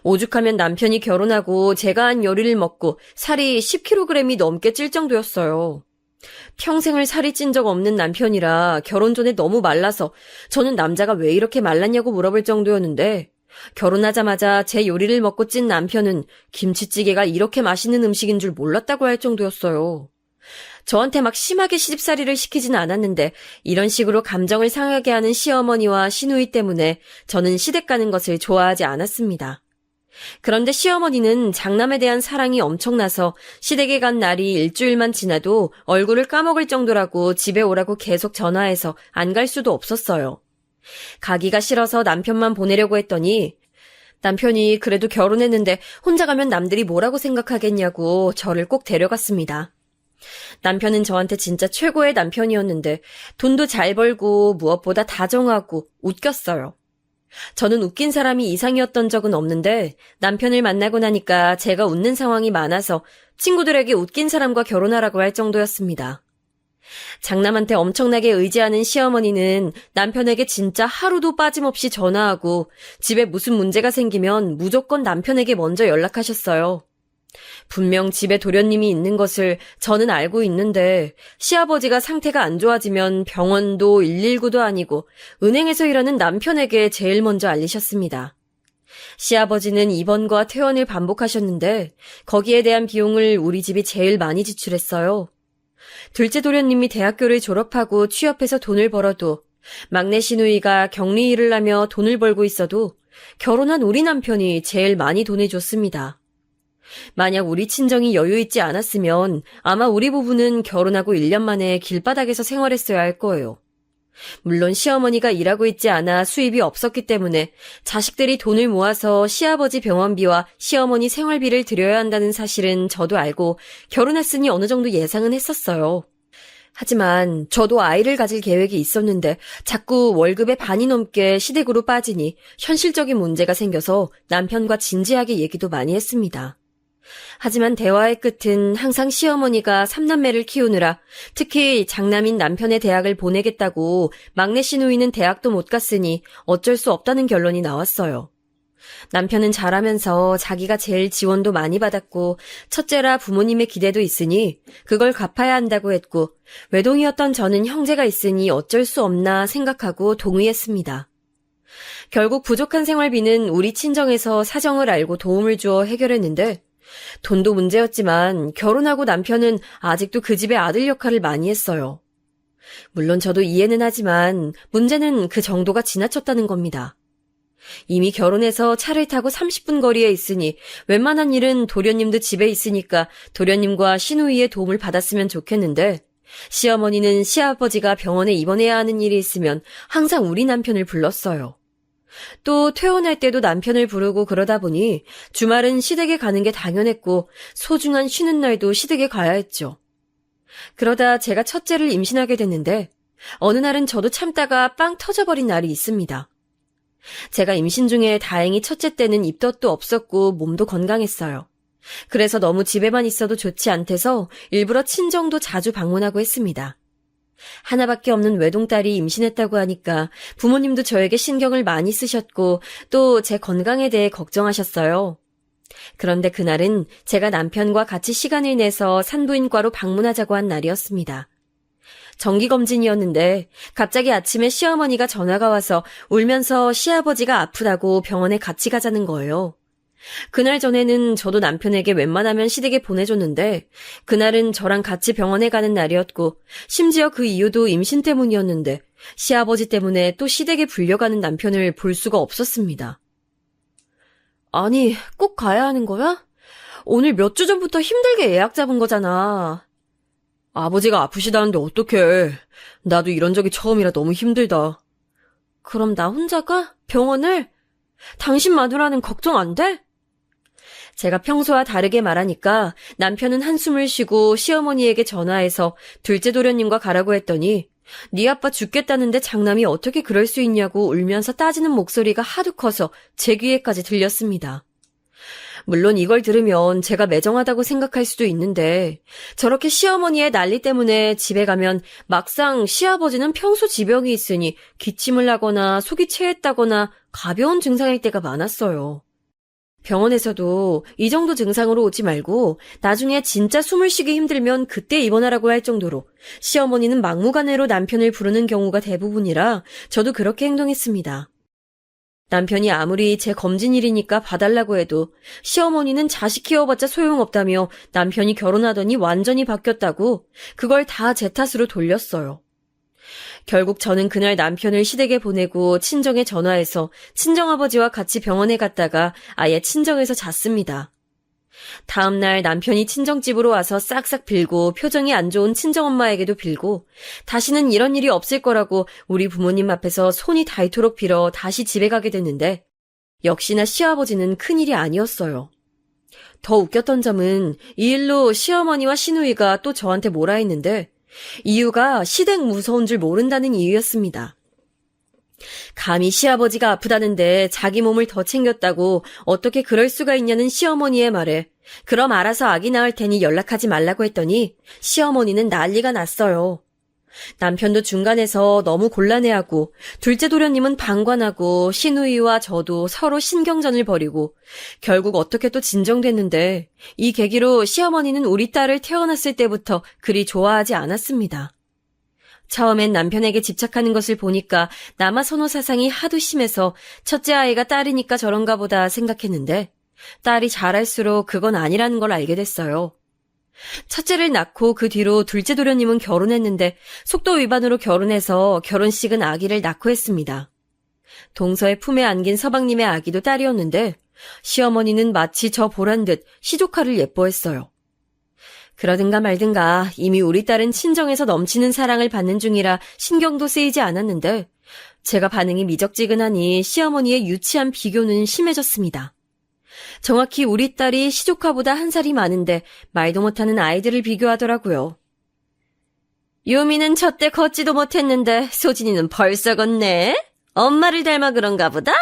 오죽하면 남편이 결혼하고 제가 한 요리를 먹고 살이 10kg이 넘게 찔 정도였어요. 평생을 살이 찐 적 없는 남편이라 결혼 전에 너무 말라서 저는 남자가 왜 이렇게 말랐냐고 물어볼 정도였는데 결혼하자마자 제 요리를 먹고 찐 남편은 김치찌개가 이렇게 맛있는 음식인 줄 몰랐다고 할 정도였어요. 저한테 막 심하게 시집살이를 시키진 않았는데 이런 식으로 감정을 상하게 하는 시어머니와 시누이 때문에 저는 시댁 가는 것을 좋아하지 않았습니다. 그런데 시어머니는 장남에 대한 사랑이 엄청나서 시댁에 간 날이 일주일만 지나도 얼굴을 까먹을 정도라고 집에 오라고 계속 전화해서 안 갈 수도 없었어요. 가기가 싫어서 남편만 보내려고 했더니 남편이 그래도 결혼했는데 혼자 가면 남들이 뭐라고 생각하겠냐고 저를 꼭 데려갔습니다. 남편은 저한테 진짜 최고의 남편이었는데 돈도 잘 벌고 무엇보다 다정하고 웃겼어요. 저는 웃긴 사람이 이상이었던 적은 없는데 남편을 만나고 나니까 제가 웃는 상황이 많아서 친구들에게 웃긴 사람과 결혼하라고 할 정도였습니다. 장남한테 엄청나게 의지하는 시어머니는 남편에게 진짜 하루도 빠짐없이 전화하고 집에 무슨 문제가 생기면 무조건 남편에게 먼저 연락하셨어요. 분명 집에 도련님이 있는 것을 저는 알고 있는데 시아버지가 상태가 안 좋아지면 병원도 119도 아니고 은행에서 일하는 남편에게 제일 먼저 알리셨습니다. 시아버지는 입원과 퇴원을 반복하셨는데 거기에 대한 비용을 우리 집이 제일 많이 지출했어요. 둘째 도련님이 대학교를 졸업하고 취업해서 돈을 벌어도 막내 시누이가 격리 일을 하며 돈을 벌고 있어도 결혼한 우리 남편이 제일 많이 돈을 줬습니다. 만약 우리 친정이 여유 있지 않았으면 아마 우리 부부는 결혼하고 1년 만에 길바닥에서 생활했어야 할 거예요. 물론 시어머니가 일하고 있지 않아 수입이 없었기 때문에 자식들이 돈을 모아서 시아버지 병원비와 시어머니 생활비를 드려야 한다는 사실은 저도 알고 결혼했으니 어느 정도 예상은 했었어요. 하지만 저도 아이를 가질 계획이 있었는데 자꾸 월급의 반이 넘게 시댁으로 빠지니 현실적인 문제가 생겨서 남편과 진지하게 얘기도 많이 했습니다. 하지만 대화의 끝은 항상 시어머니가 3남매를 키우느라 특히 장남인 남편의 대학을 보내겠다고 막내 시누이는 대학도 못 갔으니 어쩔 수 없다는 결론이 나왔어요. 남편은 잘하면서 자기가 제일 지원도 많이 받았고 첫째라 부모님의 기대도 있으니 그걸 갚아야 한다고 했고 외동이었던 저는 형제가 있으니 어쩔 수 없나 생각하고 동의했습니다. 결국 부족한 생활비는 우리 친정에서 사정을 알고 도움을 주어 해결했는데 돈도 문제였지만 결혼하고 남편은 아직도 그 집의 아들 역할을 많이 했어요. 물론 저도 이해는 하지만 문제는 그 정도가 지나쳤다는 겁니다. 이미 결혼해서 차를 타고 30분 거리에 있으니 웬만한 일은 도련님도 집에 있으니까 도련님과 시누이의 도움을 받았으면 좋겠는데 시어머니는 시아버지가 병원에 입원해야 하는 일이 있으면 항상 우리 남편을 불렀어요. 또 퇴원할 때도 남편을 부르고 그러다 보니 주말은 시댁에 가는 게 당연했고 소중한 쉬는 날도 시댁에 가야 했죠. 그러다 제가 첫째를 임신하게 됐는데 어느 날은 저도 참다가 빵 터져버린 날이 있습니다. 제가 임신 중에 다행히 첫째 때는 입덧도 없었고 몸도 건강했어요. 그래서 너무 집에만 있어도 좋지 않대서 일부러 친정도 자주 방문하고 했습니다. 하나밖에 없는 외동딸이 임신했다고 하니까 부모님도 저에게 신경을 많이 쓰셨고 또 제 건강에 대해 걱정하셨어요. 그런데 그날은 제가 남편과 같이 시간을 내서 산부인과로 방문하자고 한 날이었습니다. 정기검진이었는데 갑자기 아침에 시어머니가 전화가 와서 울면서 시아버지가 아프다고 병원에 같이 가자는 거예요. 그날 전에는 저도 남편에게 웬만하면 시댁에 보내줬는데 그날은 저랑 같이 병원에 가는 날이었고 심지어 그 이유도 임신 때문이었는데 시아버지 때문에 또 시댁에 불려가는 남편을 볼 수가 없었습니다. 아니, 꼭 가야 하는 거야? 오늘 몇 주 전부터 힘들게 예약 잡은 거잖아. 아버지가 아프시다는데 어떡해. 나도 이런 적이 처음이라 너무 힘들다. 그럼 나 혼자 가? 병원을? 당신 마누라는 걱정 안 돼? 제가 평소와 다르게 말하니까 남편은 한숨을 쉬고 시어머니에게 전화해서 둘째 도련님과 가라고 했더니 네 아빠 죽겠다는데 장남이 어떻게 그럴 수 있냐고 울면서 따지는 목소리가 하도 커서 제 귀에까지 들렸습니다. 물론 이걸 들으면 제가 매정하다고 생각할 수도 있는데 저렇게 시어머니의 난리 때문에 집에 가면 막상 시아버지는 평소 지병이 있으니 기침을 하거나 속이 체했다거나 가벼운 증상일 때가 많았어요. 병원에서도 이 정도 증상으로 오지 말고 나중에 진짜 숨을 쉬기 힘들면 그때 입원하라고 할 정도로 시어머니는 막무가내로 남편을 부르는 경우가 대부분이라 저도 그렇게 행동했습니다. 남편이 아무리 제 검진일이니까 봐달라고 해도 시어머니는 자식 키워봤자 소용없다며 남편이 결혼하더니 완전히 바뀌었다고 그걸 다 제 탓으로 돌렸어요. 결국 저는 그날 남편을 시댁에 보내고 친정에 전화해서 친정아버지와 같이 병원에 갔다가 아예 친정에서 잤습니다. 다음날 남편이 친정집으로 와서 싹싹 빌고 표정이 안 좋은 친정엄마에게도 빌고 다시는 이런 일이 없을 거라고 우리 부모님 앞에서 손이 닳도록 빌어 다시 집에 가게 됐는데 역시나 시아버지는 큰일이 아니었어요. 더 웃겼던 점은 이 일로 시어머니와 시누이가 또 저한테 뭐라 했는데 이유가 시댁 무서운 줄 모른다는 이유였습니다. 감히 시아버지가 아프다는데 자기 몸을 더 챙겼다고 어떻게 그럴 수가 있냐는 시어머니의 말에 그럼 알아서 아기 낳을 테니 연락하지 말라고 했더니 시어머니는 난리가 났어요. 남편도 중간에서 너무 곤란해하고 둘째 도련님은 방관하고 시누이와 저도 서로 신경전을 벌이고 결국 어떻게 또 진정됐는데 이 계기로 시어머니는 우리 딸을 태어났을 때부터 그리 좋아하지 않았습니다. 처음엔 남편에게 집착하는 것을 보니까 남아 선호 사상이 하도 심해서 첫째 아이가 딸이니까 저런가 보다 생각했는데 딸이 자랄수록 그건 아니라는 걸 알게 됐어요. 첫째를 낳고 그 뒤로 둘째 도련님은 결혼했는데 속도 위반으로 결혼해서 결혼식은 아기를 낳고 했습니다. 동서의 품에 안긴 서방님의 아기도 딸이었는데 시어머니는 마치 저 보란 듯 시조카를 예뻐했어요. 그러든가 말든가 이미 우리 딸은 친정에서 넘치는 사랑을 받는 중이라 신경도 쓰이지 않았는데 제가 반응이 미적지근하니 시어머니의 유치한 비교는 심해졌습니다. 정확히 우리 딸이 시조카보다 한 살이 많은데 말도 못하는 아이들을 비교하더라고요. 유미는 저 때 걷지도 못했는데 소진이는 벌써 걷네? 엄마를 닮아 그런가 보다?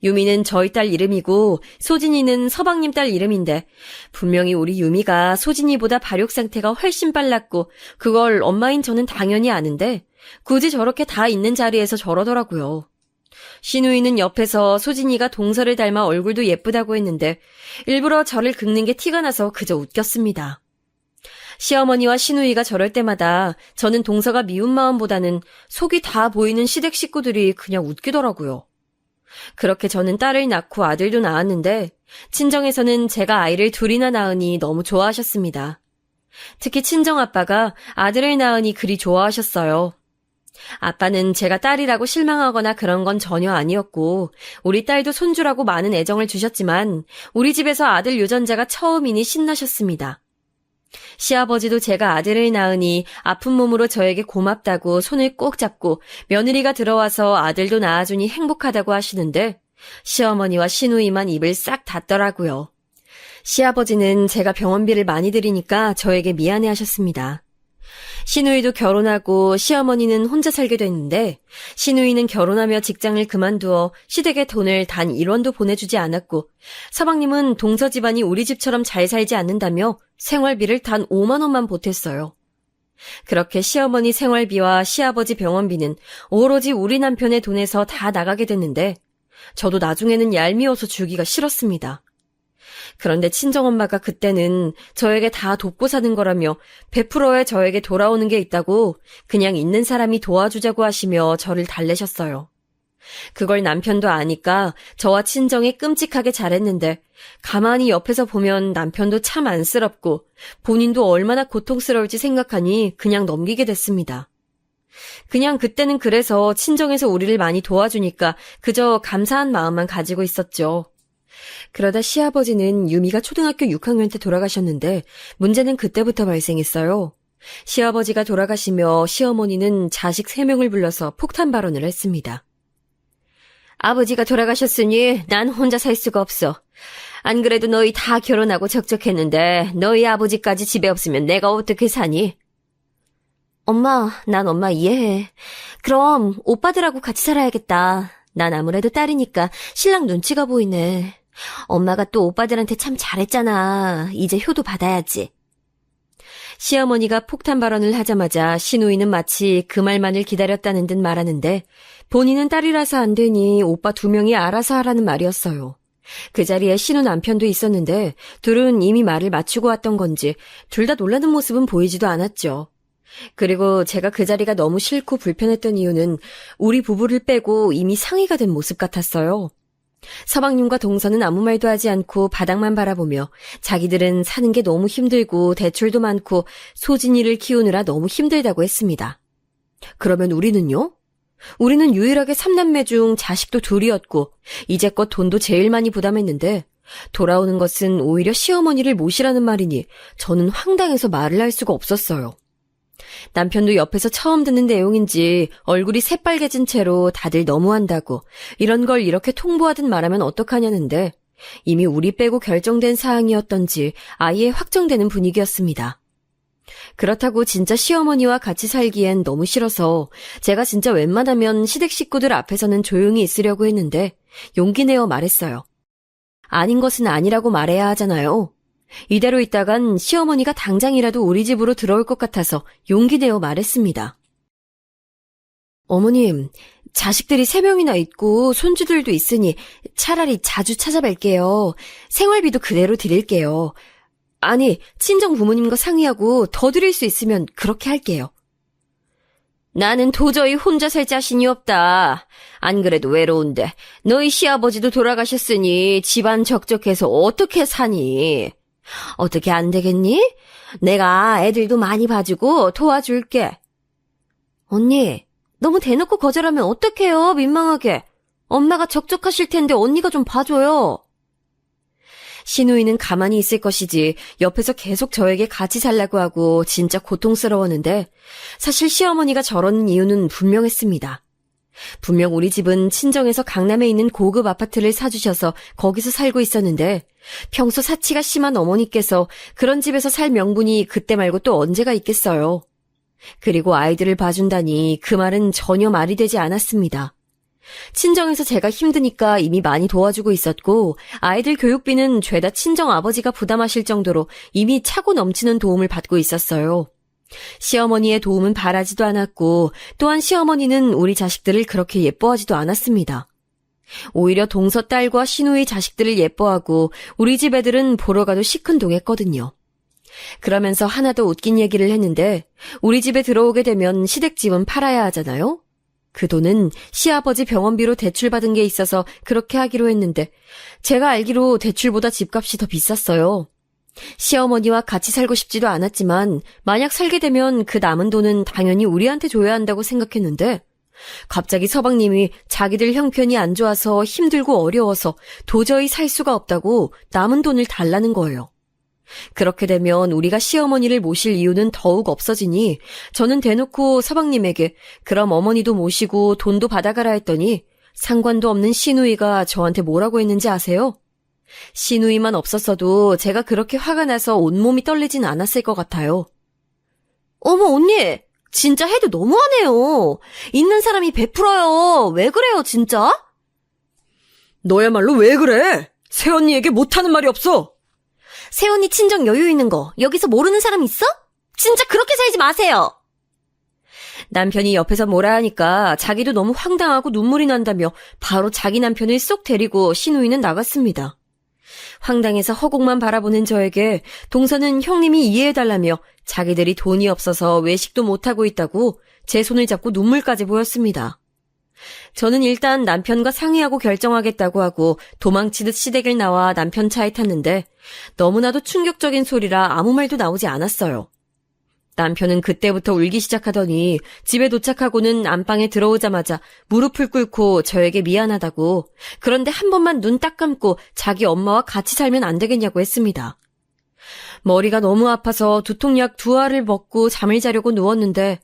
유미는 저희 딸 이름이고 소진이는 서방님 딸 이름인데 분명히 우리 유미가 소진이보다 발육 상태가 훨씬 빨랐고 그걸 엄마인 저는 당연히 아는데 굳이 저렇게 다 있는 자리에서 저러더라고요. 시누이는 옆에서 소진이가 동서를 닮아 얼굴도 예쁘다고 했는데 일부러 저를 긁는 게 티가 나서 그저 웃겼습니다. 시어머니와 시누이가 저럴 때마다 저는 동서가 미운 마음보다는 속이 다 보이는 시댁 식구들이 그냥 웃기더라고요. 그렇게 저는 딸을 낳고 아들도 낳았는데 친정에서는 제가 아이를 둘이나 낳으니 너무 좋아하셨습니다. 특히 친정아빠가 아들을 낳으니 그리 좋아하셨어요. 아빠는 제가 딸이라고 실망하거나 그런 건 전혀 아니었고 우리 딸도 손주라고 많은 애정을 주셨지만 우리 집에서 아들 유전자가 처음이니 신나셨습니다. 시아버지도 제가 아들을 낳으니 아픈 몸으로 저에게 고맙다고 손을 꼭 잡고 며느리가 들어와서 아들도 낳아주니 행복하다고 하시는데 시어머니와 시누이만 입을 싹 닫더라고요. 시아버지는 제가 병원비를 많이 들이니까 저에게 미안해하셨습니다. 시누이도 결혼하고 시어머니는 혼자 살게 됐는데 시누이는 결혼하며 직장을 그만두어 시댁에 돈을 단 1원도 보내주지 않았고 서방님은 동서 집안이 우리 집처럼 잘 살지 않는다며 생활비를 단 5만 원만 보탰어요. 그렇게 시어머니 생활비와 시아버지 병원비는 오로지 우리 남편의 돈에서 다 나가게 됐는데 저도 나중에는 얄미워서 주기가 싫었습니다. 그런데 친정엄마가 그때는 저에게 다 돕고 사는 거라며 100%의 저에게 돌아오는 게 있다고 그냥 있는 사람이 도와주자고 하시며 저를 달래셨어요. 그걸 남편도 아니까 저와 친정이 끔찍하게 잘했는데 가만히 옆에서 보면 남편도 참 안쓰럽고 본인도 얼마나 고통스러울지 생각하니 그냥 넘기게 됐습니다. 그냥 그때는 그래서 친정에서 우리를 많이 도와주니까 그저 감사한 마음만 가지고 있었죠. 그러다 시아버지는 유미가 초등학교 6학년 때 돌아가셨는데 문제는 그때부터 발생했어요. 시아버지가 돌아가시며 시어머니는 자식 3명을 불러서 폭탄 발언을 했습니다. 아버지가 돌아가셨으니 난 혼자 살 수가 없어. 안 그래도 너희 다 결혼하고 적적했는데 너희 아버지까지 집에 없으면 내가 어떻게 사니? 엄마, 난 엄마 이해해. 그럼 오빠들하고 같이 살아야겠다. 난 아무래도 딸이니까 신랑 눈치가 보이네. 엄마가 또 오빠들한테 참 잘했잖아. 이제 효도 받아야지. 시어머니가 폭탄 발언을 하자마자 시누이는 마치 그 말만을 기다렸다는 듯 말하는데 본인은 딸이라서 안 되니 오빠 2명이 알아서 하라는 말이었어요. 그 자리에 신우 남편도 있었는데 둘은 이미 말을 맞추고 왔던 건지 둘 다 놀라는 모습은 보이지도 않았죠. 그리고 제가 그 자리가 너무 싫고 불편했던 이유는 우리 부부를 빼고 이미 상의가 된 모습 같았어요. 서방님과 동서는 아무 말도 하지 않고 바닥만 바라보며 자기들은 사는 게 너무 힘들고 대출도 많고 소진이를 키우느라 너무 힘들다고 했습니다. 그러면 우리는요? 우리는 유일하게 3남매 중 자식도 둘이었고 이제껏 돈도 제일 많이 부담했는데 돌아오는 것은 오히려 시어머니를 모시라는 말이니 저는 황당해서 말을 할 수가 없었어요. 남편도 옆에서 처음 듣는 내용인지 얼굴이 새빨개진 채로 다들 너무한다고 이런 걸 이렇게 통보하듯 말하면 어떡하냐는데 이미 우리 빼고 결정된 사항이었던지 아예 확정되는 분위기였습니다. 그렇다고 진짜 시어머니와 같이 살기엔 너무 싫어서 제가 진짜 웬만하면 시댁 식구들 앞에서는 조용히 있으려고 했는데 용기 내어 말했어요. 아닌 것은 아니라고 말해야 하잖아요. 이대로 있다간 시어머니가 당장이라도 우리 집으로 들어올 것 같아서 용기 내어 말했습니다. 어머님, 자식들이 3명이나 있고 손주들도 있으니 차라리 자주 찾아뵐게요. 생활비도 그대로 드릴게요. 아니, 친정 부모님과 상의하고 더 드릴 수 있으면 그렇게 할게요. 나는 도저히 혼자 살 자신이 없다. 안 그래도 외로운데 너희 시아버지도 돌아가셨으니 집안 적적해서 어떻게 사니? 어떻게 안 되겠니? 내가 애들도 많이 봐주고 도와줄게. 언니, 너무 대놓고 거절하면 어떡해요, 민망하게. 엄마가 적적하실 텐데 언니가 좀 봐줘요. 시누이는 가만히 있을 것이지 옆에서 계속 저에게 같이 살라고 하고 진짜 고통스러웠는데 사실 시어머니가 저러는 이유는 분명했습니다. 분명 우리 집은 친정에서 강남에 있는 고급 아파트를 사주셔서 거기서 살고 있었는데 평소 사치가 심한 어머니께서 그런 집에서 살 명분이 그때 말고 또 언제가 있겠어요. 그리고 아이들을 봐준다니 그 말은 전혀 말이 되지 않았습니다. 친정에서 제가 힘드니까 이미 많이 도와주고 있었고 아이들 교육비는 죄다 친정 아버지가 부담하실 정도로 이미 차고 넘치는 도움을 받고 있었어요. 시어머니의 도움은 바라지도 않았고 또한 시어머니는 우리 자식들을 그렇게 예뻐하지도 않았습니다. 오히려 동서 딸과 시누이 자식들을 예뻐하고 우리 집 애들은 보러 가도 시큰둥했거든요. 그러면서 하나 더 웃긴 얘기를 했는데 우리 집에 들어오게 되면 시댁집은 팔아야 하잖아요. 그 돈은 시아버지 병원비로 대출받은 게 있어서 그렇게 하기로 했는데 제가 알기로 대출보다 집값이 더 비쌌어요. 시어머니와 같이 살고 싶지도 않았지만 만약 살게 되면 그 남은 돈은 당연히 우리한테 줘야 한다고 생각했는데 갑자기 서방님이 자기들 형편이 안 좋아서 힘들고 어려워서 도저히 살 수가 없다고 남은 돈을 달라는 거예요. 그렇게 되면 우리가 시어머니를 모실 이유는 더욱 없어지니 저는 대놓고 서방님에게 그럼 어머니도 모시고 돈도 받아가라 했더니 상관도 없는 시누이가 저한테 뭐라고 했는지 아세요? 시누이만 없었어도 제가 그렇게 화가 나서 온몸이 떨리진 않았을 것 같아요. 어머 언니, 진짜 해도 너무하네요. 있는 사람이 베풀어요. 왜 그래요 진짜? 너야말로 왜 그래? 새언니에게 못하는 말이 없어. 새언니 친정 여유 있는 거 여기서 모르는 사람 있어? 진짜 그렇게 살지 마세요. 남편이 옆에서 뭐라 하니까 자기도 너무 황당하고 눈물이 난다며 바로 자기 남편을 쏙 데리고 시누이는 나갔습니다. 황당해서 허공만 바라보는 저에게 동서는 형님이 이해해달라며 자기들이 돈이 없어서 외식도 못하고 있다고 제 손을 잡고 눈물까지 보였습니다. 저는 일단 남편과 상의하고 결정하겠다고 하고 도망치듯 시댁을 나와 남편 차에 탔는데 너무나도 충격적인 소리라 아무 말도 나오지 않았어요. 남편은 그때부터 울기 시작하더니 집에 도착하고는 안방에 들어오자마자 무릎을 꿇고 저에게 미안하다고 그런데 한 번만 눈 딱 감고 자기 엄마와 같이 살면 안 되겠냐고 했습니다. 머리가 너무 아파서 두통약 2알을 먹고 잠을 자려고 누웠는데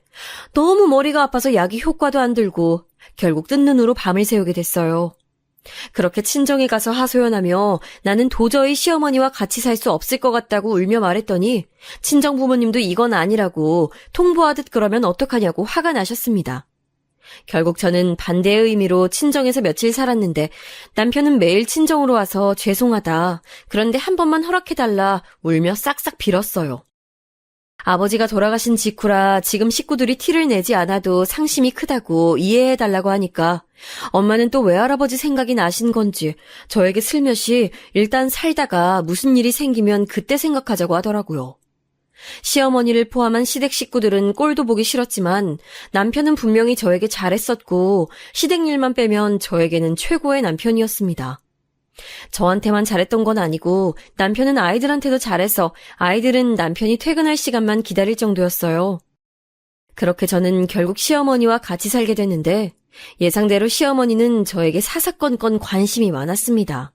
너무 머리가 아파서 약이 효과도 안 들고 결국 뜬 눈으로 밤을 새우게 됐어요. 그렇게 친정에 가서 하소연하며 나는 도저히 시어머니와 같이 살 수 없을 것 같다고 울며 말했더니 친정 부모님도 이건 아니라고 통보하듯 그러면 어떡하냐고 화가 나셨습니다. 결국 저는 반대의 의미로 친정에서 며칠 살았는데 남편은 매일 친정으로 와서 죄송하다. 그런데 한 번만 허락해달라 울며 싹싹 빌었어요. 아버지가 돌아가신 직후라 지금 식구들이 티를 내지 않아도 상심이 크다고 이해해달라고 하니까 엄마는 또 외할아버지 생각이 나신 건지 저에게 슬며시 일단 살다가 무슨 일이 생기면 그때 생각하자고 하더라고요. 시어머니를 포함한 시댁 식구들은 꼴도 보기 싫었지만 남편은 분명히 저에게 잘했었고 시댁 일만 빼면 저에게는 최고의 남편이었습니다. 저한테만 잘했던 건 아니고 남편은 아이들한테도 잘해서 아이들은 남편이 퇴근할 시간만 기다릴 정도였어요. 그렇게 저는 결국 시어머니와 같이 살게 됐는데 예상대로 시어머니는 저에게 사사건건 관심이 많았습니다.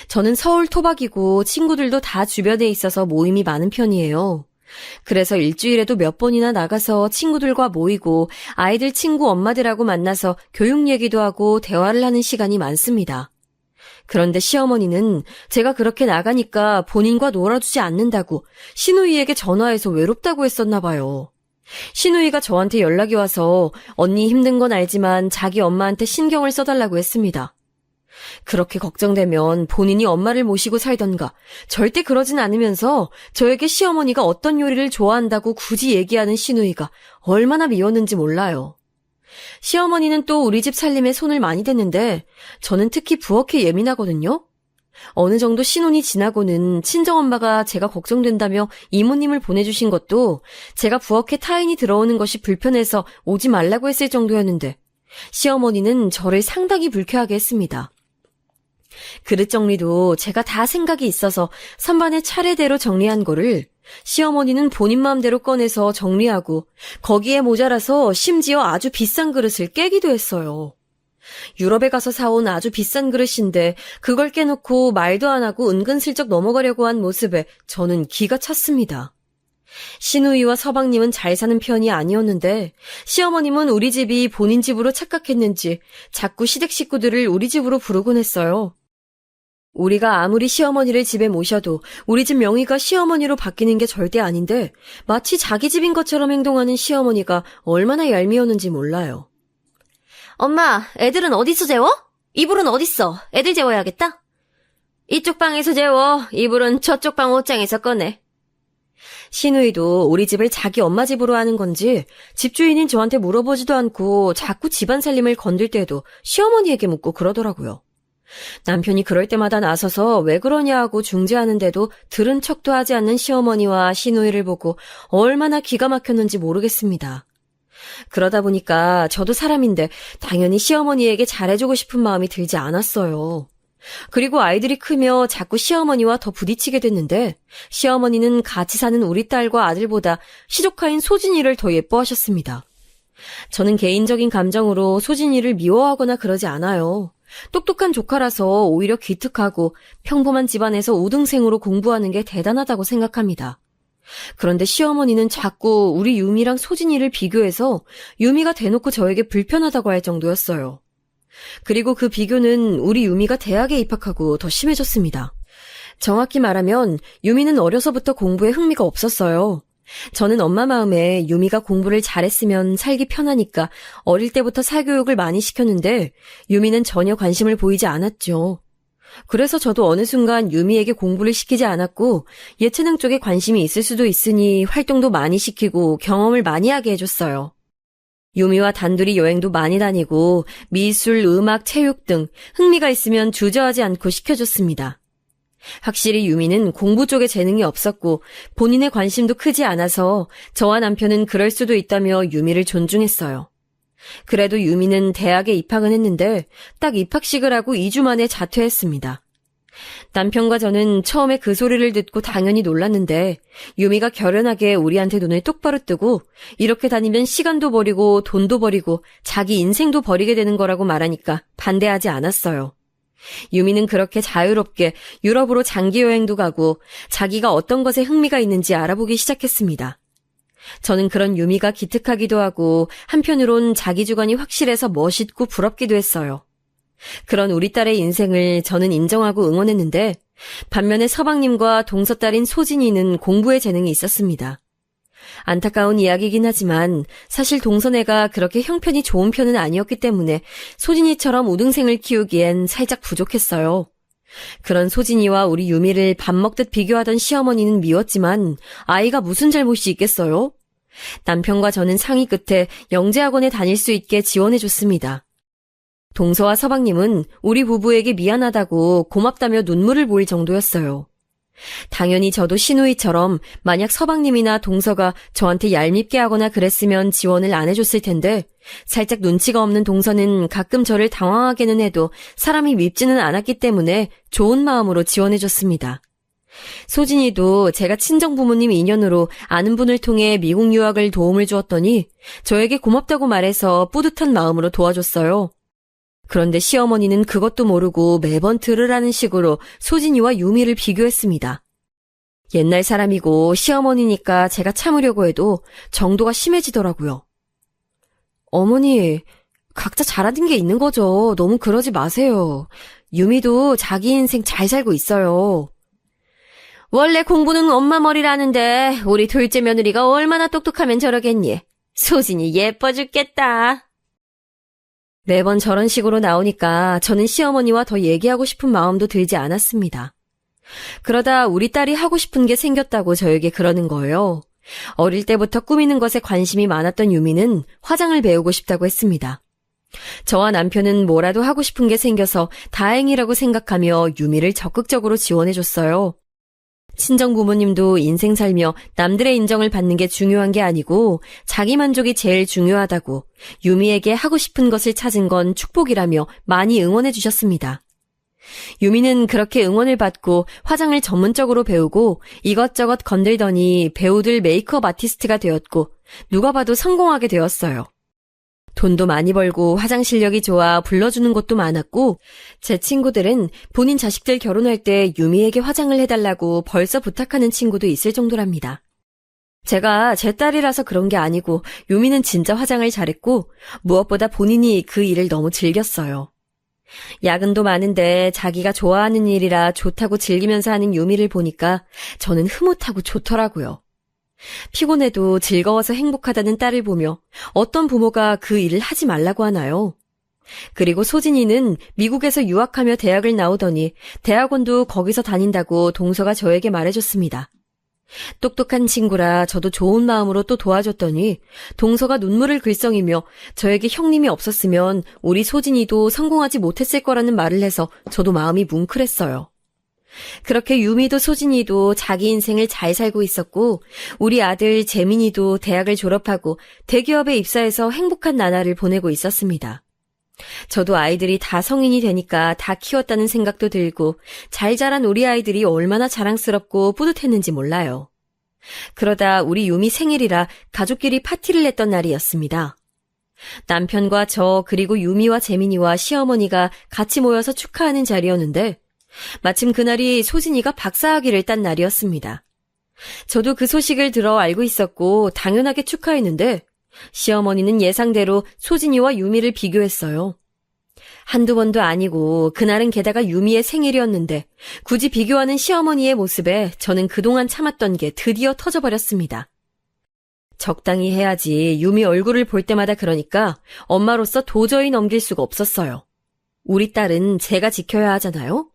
저는 서울 토박이고 친구들도 다 주변에 있어서 모임이 많은 편이에요. 그래서 일주일에도 몇 번이나 나가서 친구들과 모이고 아이들 친구 엄마들하고 만나서 교육 얘기도 하고 대화를 하는 시간이 많습니다. 그런데 시어머니는 제가 그렇게 나가니까 본인과 놀아주지 않는다고 시누이에게 전화해서 외롭다고 했었나 봐요. 시누이가 저한테 연락이 와서 언니 힘든 건 알지만 자기 엄마한테 신경을 써달라고 했습니다. 그렇게 걱정되면 본인이 엄마를 모시고 살던가 절대 그러진 않으면서 저에게 시어머니가 어떤 요리를 좋아한다고 굳이 얘기하는 시누이가 얼마나 미웠는지 몰라요. 시어머니는 또 우리 집 살림에 손을 많이 댔는데 저는 특히 부엌에 예민하거든요. 어느 정도 신혼이 지나고는 친정엄마가 제가 걱정된다며 이모님을 보내주신 것도 제가 부엌에 타인이 들어오는 것이 불편해서 오지 말라고 했을 정도였는데 시어머니는 저를 상당히 불쾌하게 했습니다. 그릇 정리도 제가 다 생각이 있어서 선반에 차례대로 정리한 거를 시어머니는 본인 마음대로 꺼내서 정리하고 거기에 모자라서 심지어 아주 비싼 그릇을 깨기도 했어요. 유럽에 가서 사온 아주 비싼 그릇인데 그걸 깨놓고 말도 안 하고 은근슬쩍 넘어가려고 한 모습에 저는 기가 찼습니다. 시누이와 서방님은 잘 사는 편이 아니었는데 시어머님은 우리 집이 본인 집으로 착각했는지 자꾸 시댁 식구들을 우리 집으로 부르곤 했어요. 우리가 아무리 시어머니를 집에 모셔도 우리 집 명의가 시어머니로 바뀌는 게 절대 아닌데 마치 자기 집인 것처럼 행동하는 시어머니가 얼마나 얄미웠는지 몰라요. 엄마, 애들은 어디서 재워? 이불은 어딨어? 애들 재워야겠다. 이쪽 방에서 재워. 이불은 저쪽 방 옷장에서 꺼내. 시누이도 우리 집을 자기 엄마 집으로 하는 건지 집주인인 저한테 물어보지도 않고 자꾸 집안 살림을 건들 때도 시어머니에게 묻고 그러더라고요. 남편이 그럴 때마다 나서서 왜 그러냐 하고 중재하는데도 들은 척도 하지 않는 시어머니와 시누이를 보고 얼마나 기가 막혔는지 모르겠습니다. 그러다 보니까 저도 사람인데 당연히 시어머니에게 잘해주고 싶은 마음이 들지 않았어요. 그리고 아이들이 크며 자꾸 시어머니와 더 부딪히게 됐는데 시어머니는 같이 사는 우리 딸과 아들보다 시조카인 소진이를 더 예뻐하셨습니다. 저는 개인적인 감정으로 소진이를 미워하거나 그러지 않아요. 똑똑한 조카라서 오히려 기특하고 평범한 집안에서 우등생으로 공부하는 게 대단하다고 생각합니다. 그런데 시어머니는 자꾸 우리 유미랑 소진이를 비교해서 유미가 대놓고 저에게 불편하다고 할 정도였어요. 그리고 그 비교는 우리 유미가 대학에 입학하고 더 심해졌습니다. 정확히 말하면 유미는 어려서부터 공부에 흥미가 없었어요. 저는 엄마 마음에 유미가 공부를 잘했으면 살기 편하니까 어릴 때부터 사교육을 많이 시켰는데 유미는 전혀 관심을 보이지 않았죠. 그래서 저도 어느 순간 유미에게 공부를 시키지 않았고 예체능 쪽에 관심이 있을 수도 있으니 활동도 많이 시키고 경험을 많이 하게 해줬어요. 유미와 단둘이 여행도 많이 다니고 미술, 음악, 체육 등 흥미가 있으면 주저하지 않고 시켜줬습니다. 확실히 유미는 공부 쪽에 재능이 없었고 본인의 관심도 크지 않아서 저와 남편은 그럴 수도 있다며 유미를 존중했어요. 그래도 유미는 대학에 입학은 했는데 딱 입학식을 하고 2주 만에 자퇴했습니다. 남편과 저는 처음에 그 소리를 듣고 당연히 놀랐는데 유미가 결연하게 우리한테 눈을 똑바로 뜨고 이렇게 다니면 시간도 버리고 돈도 버리고 자기 인생도 버리게 되는 거라고 말하니까 반대하지 않았어요. 유미는 그렇게 자유롭게 유럽으로 장기 여행도 가고 자기가 어떤 것에 흥미가 있는지 알아보기 시작했습니다. 저는 그런 유미가 기특하기도 하고 한편으론 자기 주관이 확실해서 멋있고 부럽기도 했어요. 그런 우리 딸의 인생을 저는 인정하고 응원했는데 반면에 서방님과 동서딸인 소진이는 공부에 재능이 있었습니다. 안타까운 이야기이긴 하지만 사실 동서네가 그렇게 형편이 좋은 편은 아니었기 때문에 소진이처럼 우등생을 키우기엔 살짝 부족했어요. 그런 소진이와 우리 유미를 밥 먹듯 비교하던 시어머니는 미웠지만 아이가 무슨 잘못이 있겠어요? 남편과 저는 상의 끝에 영재학원에 다닐 수 있게 지원해줬습니다. 동서와 서방님은 우리 부부에게 미안하다고 고맙다며 눈물을 보일 정도였어요. 당연히 저도 시누이처럼 만약 서방님이나 동서가 저한테 얄밉게 하거나 그랬으면 지원을 안 해줬을 텐데 살짝 눈치가 없는 동서는 가끔 저를 당황하게는 해도 사람이 밉지는 않았기 때문에 좋은 마음으로 지원해줬습니다. 소진이도 제가 친정부모님 인연으로 아는 분을 통해 미국 유학을 도움을 주었더니 저에게 고맙다고 말해서 뿌듯한 마음으로 도와줬어요. 그런데 시어머니는 그것도 모르고 매번 들으라는 식으로 소진이와 유미를 비교했습니다. 옛날 사람이고 시어머니니까 제가 참으려고 해도 정도가 심해지더라고요. 어머니, 각자 잘하는 게 있는 거죠. 너무 그러지 마세요. 유미도 자기 인생 잘 살고 있어요. 원래 공부는 엄마 머리라는데 우리 둘째 며느리가 얼마나 똑똑하면 저러겠니? 소진이 예뻐 죽겠다. 매번 저런 식으로 나오니까 저는 시어머니와 더 얘기하고 싶은 마음도 들지 않았습니다. 그러다 우리 딸이 하고 싶은 게 생겼다고 저에게 그러는 거예요. 어릴 때부터 꾸미는 것에 관심이 많았던 유미는 화장을 배우고 싶다고 했습니다. 저와 남편은 뭐라도 하고 싶은 게 생겨서 다행이라고 생각하며 유미를 적극적으로 지원해줬어요. 친정부모님도 인생 살며 남들의 인정을 받는 게 중요한 게 아니고 자기 만족이 제일 중요하다고 유미에게 하고 싶은 것을 찾은 건 축복이라며 많이 응원해 주셨습니다. 유미는 그렇게 응원을 받고 화장을 전문적으로 배우고 이것저것 건들더니 배우들 메이크업 아티스트가 되었고 누가 봐도 성공하게 되었어요. 돈도 많이 벌고 화장 실력이 좋아 불러주는 곳도 많았고 제 친구들은 본인 자식들 결혼할 때 유미에게 화장을 해달라고 벌써 부탁하는 친구도 있을 정도랍니다. 제가 제 딸이라서 그런 게 아니고 유미는 진짜 화장을 잘했고 무엇보다 본인이 그 일을 너무 즐겼어요. 야근도 많은데 자기가 좋아하는 일이라 좋다고 즐기면서 하는 유미를 보니까 저는 흐뭇하고 좋더라고요. 피곤해도 즐거워서 행복하다는 딸을 보며 어떤 부모가 그 일을 하지 말라고 하나요? 그리고 소진이는 미국에서 유학하며 대학을 나오더니 대학원도 거기서 다닌다고 동서가 저에게 말해줬습니다. 똑똑한 친구라 저도 좋은 마음으로 또 도와줬더니 동서가 눈물을 글썽이며 저에게 형님이 없었으면 우리 소진이도 성공하지 못했을 거라는 말을 해서 저도 마음이 뭉클했어요. 그렇게 유미도 소진이도 자기 인생을 잘 살고 있었고 우리 아들 재민이도 대학을 졸업하고 대기업에 입사해서 행복한 나날을 보내고 있었습니다. 저도 아이들이 다 성인이 되니까 다 키웠다는 생각도 들고 잘 자란 우리 아이들이 얼마나 자랑스럽고 뿌듯했는지 몰라요. 그러다 우리 유미 생일이라 가족끼리 파티를 냈던 날이었습니다. 남편과 저 그리고 유미와 재민이와 시어머니가 같이 모여서 축하하는 자리였는데 마침 그날이 소진이가 박사학위를 딴 날이었습니다. 저도 그 소식을 들어 알고 있었고 당연하게 축하했는데 시어머니는 예상대로 소진이와 유미를 비교했어요. 한두 번도 아니고 그날은 게다가 유미의 생일이었는데 굳이 비교하는 시어머니의 모습에 저는 그동안 참았던 게 드디어 터져버렸습니다. 적당히 해야지 유미 얼굴을 볼 때마다 그러니까 엄마로서 도저히 넘길 수가 없었어요. 우리 딸은 제가 지켜야 하잖아요.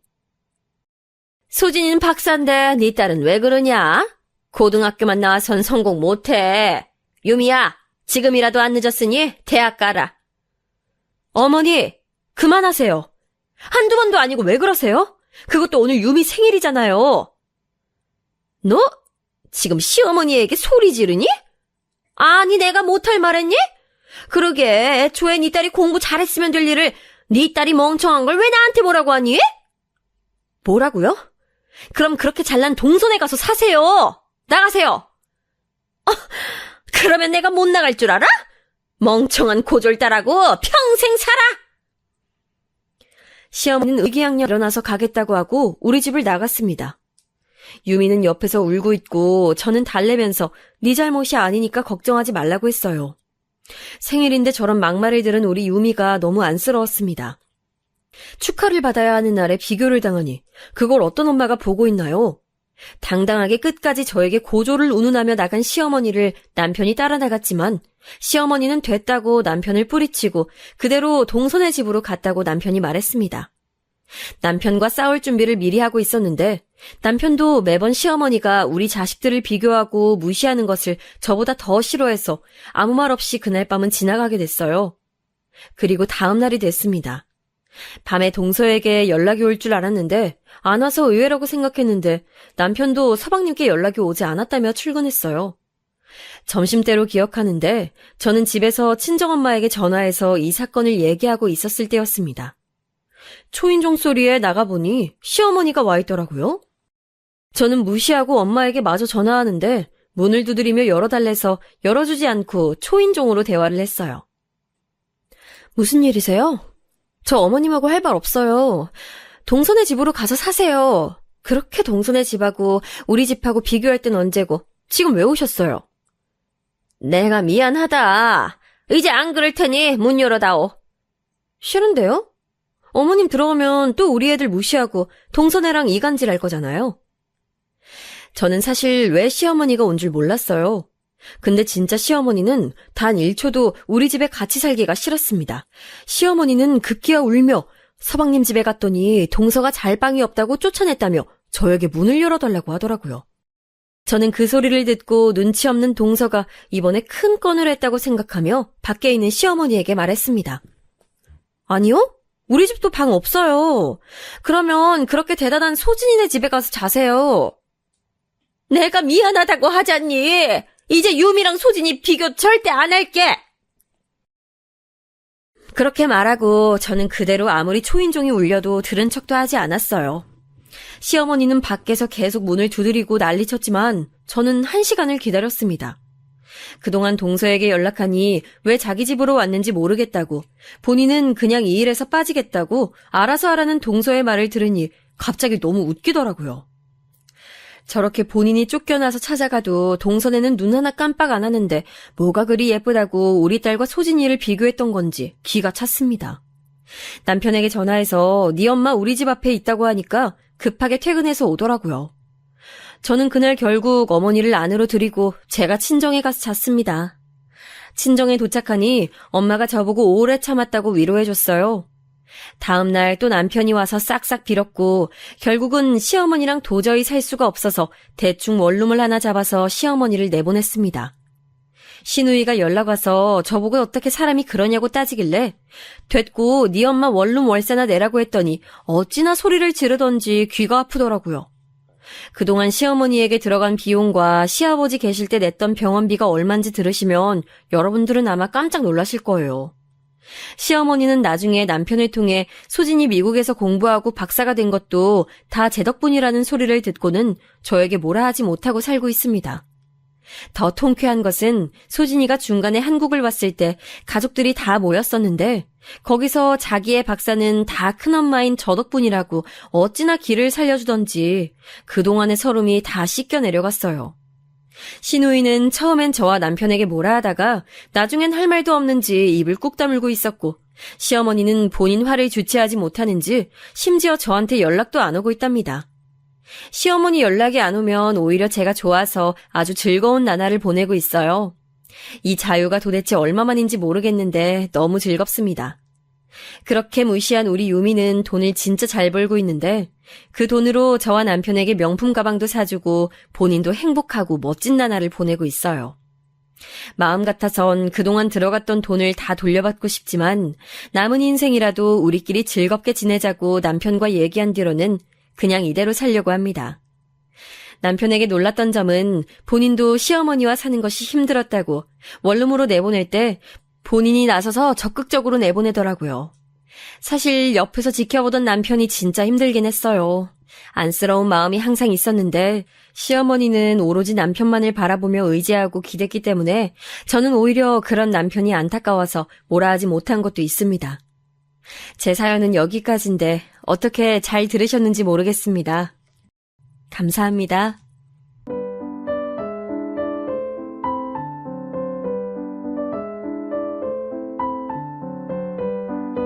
소진이는 박사인데 네 딸은 왜 그러냐? 고등학교만 나와선 성공 못해. 유미야, 지금이라도 안 늦었으니 대학 가라. 어머니, 그만하세요. 한두 번도 아니고 왜 그러세요? 그것도 오늘 유미 생일이잖아요. 너 지금 시어머니에게 소리 지르니? 아니, 내가 못할 말했니? 그러게 애초에 네 딸이 공부 잘했으면 될 일을 네 딸이 멍청한 걸 왜 나한테 뭐라고 하니? 뭐라고요? 그럼 그렇게 잘난 동선에 가서 사세요. 나가세요. 그러면 내가 못 나갈 줄 알아? 멍청한 고졸딸하고 평생 살아. 시어머니는 의기양양 일어나서 가겠다고 하고 우리 집을 나갔습니다. 유미는 옆에서 울고 있고 저는 달래면서 네 잘못이 아니니까 걱정하지 말라고 했어요. 생일인데 저런 막말을 들은 우리 유미가 너무 안쓰러웠습니다. 축하를 받아야 하는 날에 비교를 당하니 그걸 어떤 엄마가 보고 있나요? 당당하게 끝까지 저에게 고조를 운운하며 나간 시어머니를 남편이 따라 나갔지만 시어머니는 됐다고 남편을 뿌리치고 그대로 동선의 집으로 갔다고 남편이 말했습니다. 남편과 싸울 준비를 미리 하고 있었는데 남편도 매번 시어머니가 우리 자식들을 비교하고 무시하는 것을 저보다 더 싫어해서 아무 말 없이 그날 밤은 지나가게 됐어요. 그리고 다음 날이 됐습니다. 밤에 동서에게 연락이 올 줄 알았는데 안 와서 의외라고 생각했는데 남편도 서방님께 연락이 오지 않았다며 출근했어요. 점심때로 기억하는데 저는 집에서 친정엄마에게 전화해서 이 사건을 얘기하고 있었을 때였습니다. 초인종 소리에 나가보니 시어머니가 와 있더라고요. 저는 무시하고 엄마에게 마저 전화하는데 문을 두드리며 열어달래서 열어주지 않고 초인종으로 대화를 했어요. 무슨 일이세요? 저 어머님하고 할 말 없어요. 동선의 집으로 가서 사세요. 그렇게 동선의 집하고 우리 집하고 비교할 땐 언제고 지금 왜 오셨어요? 내가 미안하다. 이제 안 그럴 테니 문 열어다오. 싫은데요? 어머님 들어오면 또 우리 애들 무시하고 동선애랑 이간질 할 거잖아요. 저는 사실 왜 시어머니가 온 줄 몰랐어요. 근데 진짜 시어머니는 단 1초도 우리 집에 같이 살기가 싫었습니다. 시어머니는 급기야 울며 서방님 집에 갔더니 동서가 잘방이 없다고 쫓아냈다며 저에게 문을 열어달라고 하더라고요. 저는 그 소리를 듣고 눈치 없는 동서가 이번에 큰 건을 했다고 생각하며 밖에 있는 시어머니에게 말했습니다. 아니요? 우리 집도 방 없어요. 그러면 그렇게 대단한 소진이네 집에 가서 자세요. 내가 미안하다고 하잖니. 이제 유미랑 소진이 비교 절대 안 할게. 그렇게 말하고 저는 그대로 아무리 초인종이 울려도 들은 척도 하지 않았어요. 시어머니는 밖에서 계속 문을 두드리고 난리쳤지만 저는 1시간을 기다렸습니다. 그동안 동서에게 연락하니 왜 자기 집으로 왔는지 모르겠다고, 본인은 그냥 이 일에서 빠지겠다고 알아서 하라는 동서의 말을 들으니 갑자기 너무 웃기더라고요. 저렇게 본인이 쫓겨나서 찾아가도 동선에는 눈 하나 깜빡 안 하는데 뭐가 그리 예쁘다고 우리 딸과 소진이를 비교했던 건지 기가 찼습니다. 남편에게 전화해서 네 엄마 우리 집 앞에 있다고 하니까 급하게 퇴근해서 오더라고요. 저는 그날 결국 어머니를 안으로 들이고 제가 친정에 가서 잤습니다. 친정에 도착하니 엄마가 저보고 오래 참았다고 위로해줬어요. 다음 날 또 남편이 와서 싹싹 빌었고 결국은 시어머니랑 도저히 살 수가 없어서 대충 원룸을 하나 잡아서 시어머니를 내보냈습니다. 시누이가 연락 와서 저보고 어떻게 사람이 그러냐고 따지길래 됐고 네 엄마 원룸 월세나 내라고 했더니 어찌나 소리를 지르던지 귀가 아프더라고요. 그동안 시어머니에게 들어간 비용과 시아버지 계실 때 냈던 병원비가 얼만지 들으시면 여러분들은 아마 깜짝 놀라실 거예요. 시어머니는 나중에 남편을 통해 소진이 미국에서 공부하고 박사가 된 것도 다 제 덕분이라는 소리를 듣고는 저에게 뭐라 하지 못하고 살고 있습니다. 더 통쾌한 것은 소진이가 중간에 한국을 왔을 때 가족들이 다 모였었는데 거기서 자기의 박사는 다 큰엄마인 저 덕분이라고 어찌나 길을 살려주던지 그동안의 서름이 다 씻겨 내려갔어요. 시누이는 처음엔 저와 남편에게 뭐라 하다가 나중엔 할 말도 없는지 입을 꾹 다물고 있었고 시어머니는 본인 화를 주체하지 못하는지 심지어 저한테 연락도 안 오고 있답니다. 시어머니 연락이 안 오면 오히려 제가 좋아서 아주 즐거운 나날을 보내고 있어요. 이 자유가 도대체 얼마만인지 모르겠는데 너무 즐겁습니다. 그렇게 무시한 우리 유미는 돈을 진짜 잘 벌고 있는데 그 돈으로 저와 남편에게 명품 가방도 사주고 본인도 행복하고 멋진 나날을 보내고 있어요. 마음 같아선 그동안 들어갔던 돈을 다 돌려받고 싶지만 남은 인생이라도 우리끼리 즐겁게 지내자고 남편과 얘기한 뒤로는 그냥 이대로 살려고 합니다. 남편에게 놀랐던 점은 본인도 시어머니와 사는 것이 힘들었다고 원룸으로 내보낼 때 본인이 나서서 적극적으로 내보내더라고요. 사실 옆에서 지켜보던 남편이 진짜 힘들긴 했어요. 안쓰러운 마음이 항상 있었는데 시어머니는 오로지 남편만을 바라보며 의지하고 기댔기 때문에 저는 오히려 그런 남편이 안타까워서 뭐라 하지 못한 것도 있습니다. 제 사연은 여기까지인데 어떻게 잘 들으셨는지 모르겠습니다. 감사합니다.